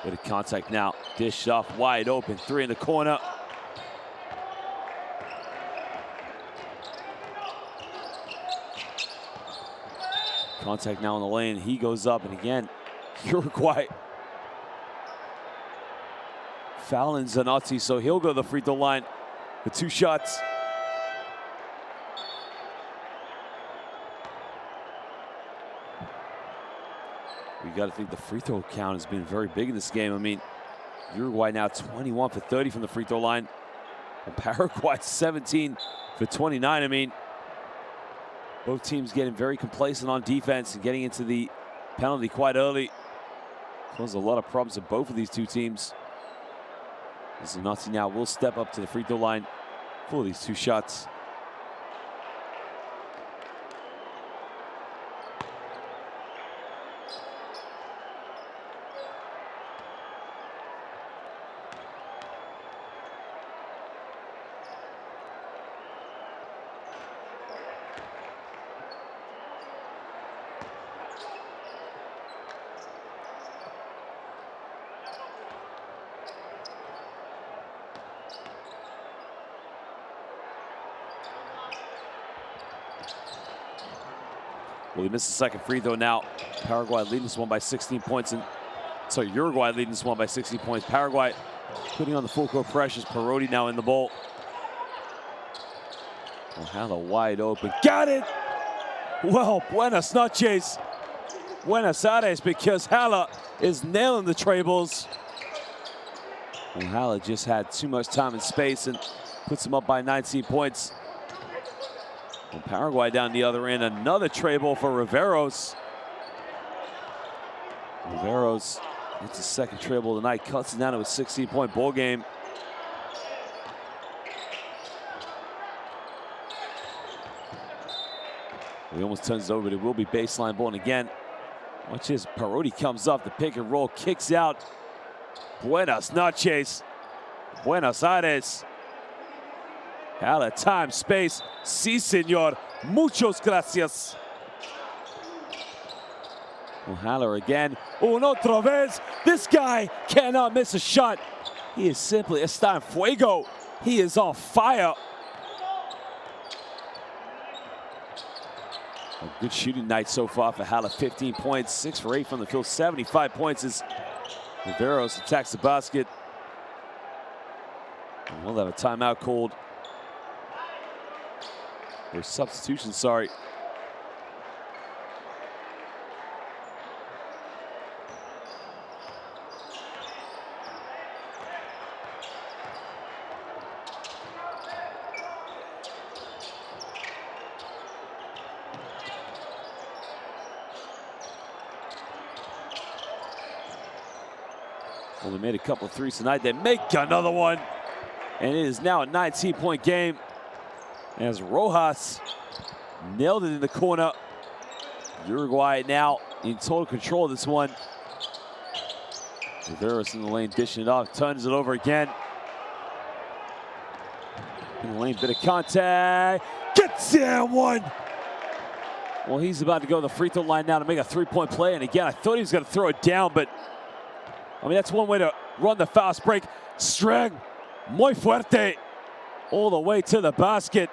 [SPEAKER 1] Bit of contact now. Dish off, wide open, 3 in the corner. Contact now in the lane. He goes up, and again, Uruguay fouling Zanotti, so he'll go to the free throw line with 2 shots. We got to think the free throw count has been very big in this game. I mean, Uruguay now 21 for 30 from the free throw line, and Paraguay 17 for 29. I mean, both teams getting very complacent on defense and getting into the penalty quite early. Caused a lot of problems to both of these two teams. Zanotti now will step up to the free throw line for these 2 shots. Well, he missed the second free throw now. Paraguay leading this one by 16 points. Uruguay leading this one by 16 points. Paraguay putting on the full court pressures. Parodi now in the ball. Haller wide open. Got it! Well, buenas noches. Buenos Aires, because Haller is nailing the trebles. And Haller just had too much time and space and puts him up by 19 points. And Paraguay down the other end, another tray ball for Riveros. Riveros gets his second tray ball tonight, cuts it down to a 16-point ball game. He almost turns it over, but it will be baseline ball. And again, Watch this. Parodi comes up. The pick and roll kicks out. Buenas noches. Buenos Aires. Out of time, space. Sí, señor. Muchos gracias. Haller again. Uno otra vez. This guy cannot miss a shot. He is simply está en fuego. He is on fire. A good shooting night so far for Haller. 15 points, 6 for 8 from the field, 75 points as Riveros attacks the basket. And we'll have a timeout called. Or substitution, sorry. Well, they made a couple of threes tonight. They make another one. And it is now a 19-point game as Rojas nailed it in the corner. Uruguay now in total control of this one. Riveros in the lane, dishing it off, turns it over again. In the lane, bit of contact. Gets that one. Well, he's about to go to the free throw line now to make a three-point play. And again, I thought he was going to throw it down, but I mean, that's one way to run the fast break. Strang, muy fuerte, all the way to the basket.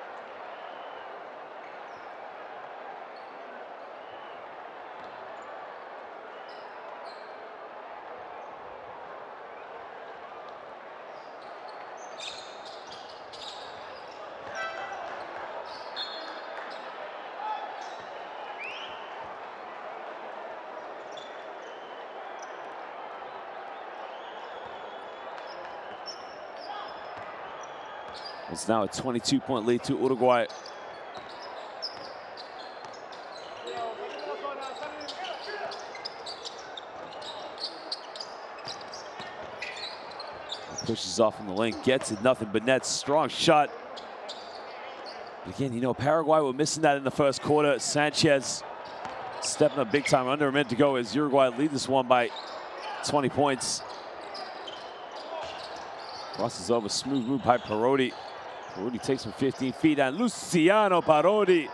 [SPEAKER 1] It's now a 22-point lead to Uruguay. Pushes off in the lane, gets it, nothing but net. Strong shot. But again, you know, Paraguay were missing that in the first quarter. Sanchez stepping up big time, under a minute to go as Uruguay lead this one by 20 points. Crosses over, smooth move by Parodi. Parodi takes from 15 feet, and Luciano Parodi,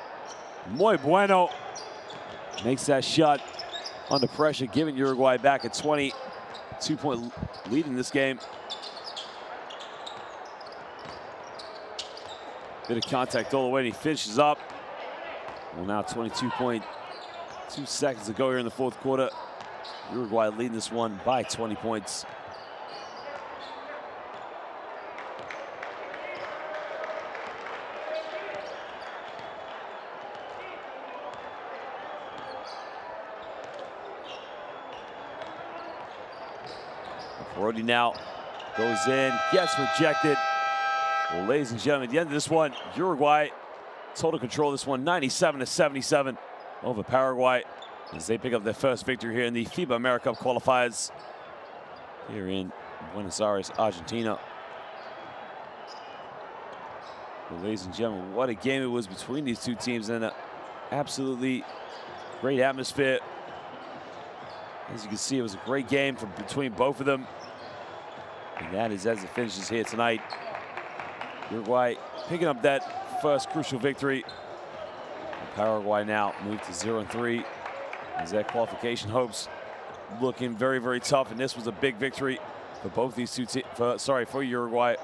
[SPEAKER 1] muy bueno, makes that shot under pressure, giving Uruguay back a 22-point lead in this game. Bit of contact all the way, and he finishes up. Well, now 22.2 seconds to go here in the fourth quarter. Uruguay leading this one by 20 points. Parodi now goes in, gets rejected. Well, ladies and gentlemen, at the end of this one, Uruguay total control of this one, 97-77 over Paraguay, as they pick up their first victory here in the FIBA AmeriCup qualifiers here in Buenos Aires, Argentina. Well, ladies and gentlemen, what a game it was between these two teams, and an absolutely great atmosphere. As you can see, it was a great game between both of them. And that is as it finishes here tonight. Uruguay picking up that first crucial victory. And Paraguay now moved to 0-3 as their qualification hopes looking very, very tough. And this was a big victory for both these two teams, for Uruguay.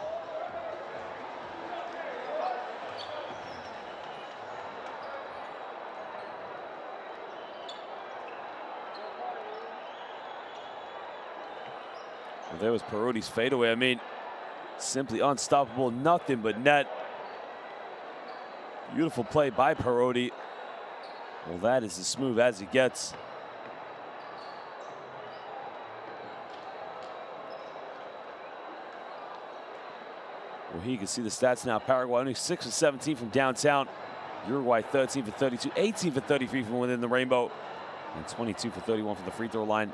[SPEAKER 1] Well, there was Parodi's fadeaway. I mean, simply unstoppable, nothing but net. Beautiful play by Parodi. Well, that is as smooth as it gets. Well, here you can see the stats now. Paraguay only 6 of 17 from downtown. Uruguay 13 for 32, 18 for 33 from within the rainbow, and 22 for 31 from the free throw line.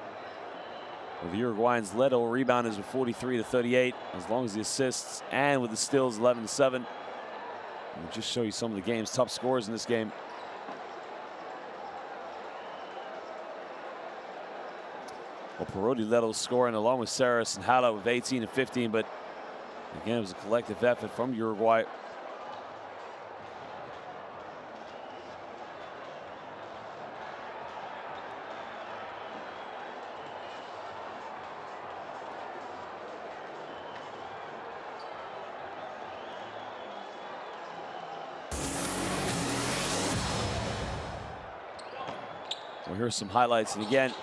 [SPEAKER 1] Well, the Uruguayans led all rebounders with 43-38, as long as the assists, and with the steals 11-7. We'll just show you some of the game's top scorers in this game. Well, Parodi led those scoring along with Saris and Hala with 18 and 15, but again, it was a collective effort from Uruguay. Well, here's some highlights, and again,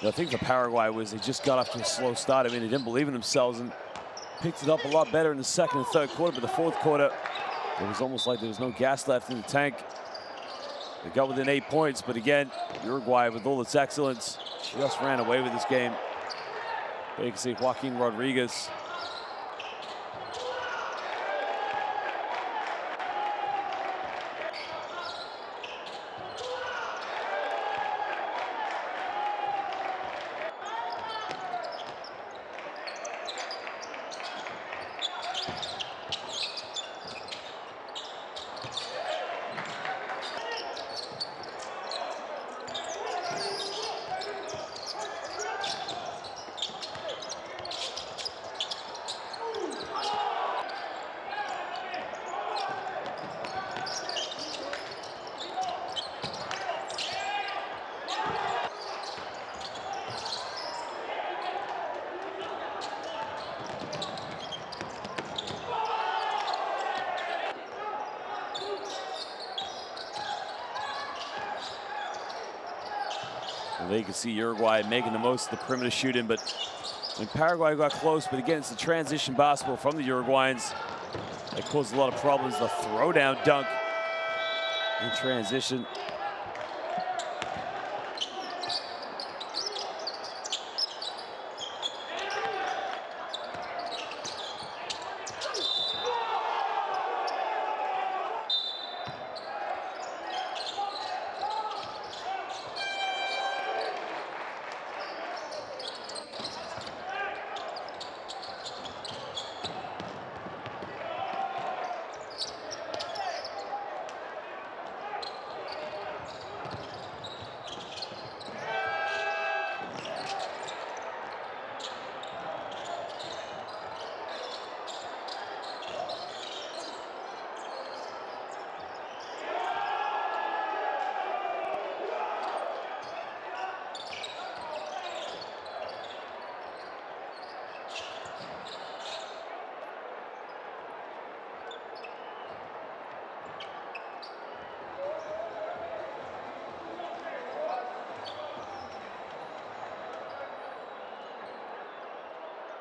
[SPEAKER 1] I think for Paraguay was they just got off to a slow start. I mean, they didn't believe in themselves and picked it up a lot better in the second and third quarter, but the fourth quarter, it was almost like there was no gas left in the tank. They got within 8 points, but again, Uruguay, with all its excellence, just ran away with this game. But you can see Joaquin Rodriguez. Well, there you can see Uruguay making the most of the perimeter shooting, but when Paraguay got close, but again, it's the transition basketball from the Uruguayans that caused a lot of problems. The throwdown dunk in transition.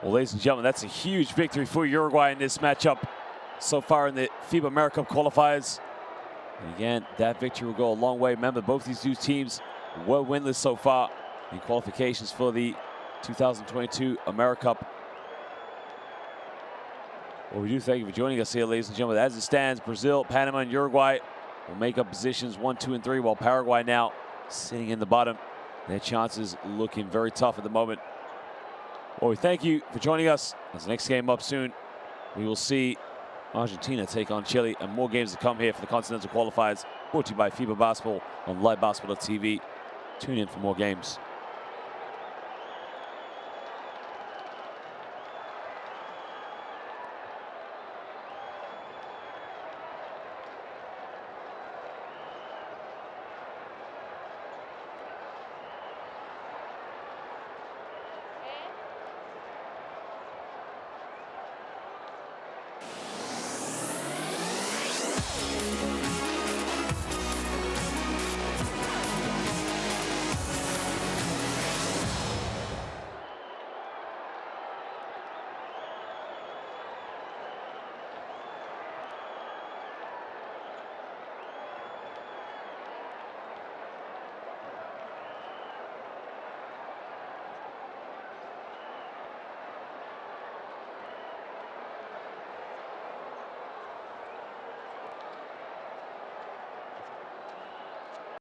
[SPEAKER 1] Well, ladies and gentlemen, that's a huge victory for Uruguay in this matchup so far in the FIBA AmeriCup qualifiers. And again, that victory will go a long way. Remember, both these two teams were winless so far in qualifications for the 2022 AmeriCup. Well, we do thank you for joining us here, ladies and gentlemen. As it stands, Brazil, Panama, and Uruguay will make up positions 1, 2, and 3, while Paraguay now sitting in the bottom. Their chances looking very tough at the moment. Well, we thank you for joining us. As the next game up soon, we will see Argentina take on Chile, and more games to come here for the Continental Qualifiers, brought to you by FIBA Basketball on LiveBasketball.tv. Tune in for more games.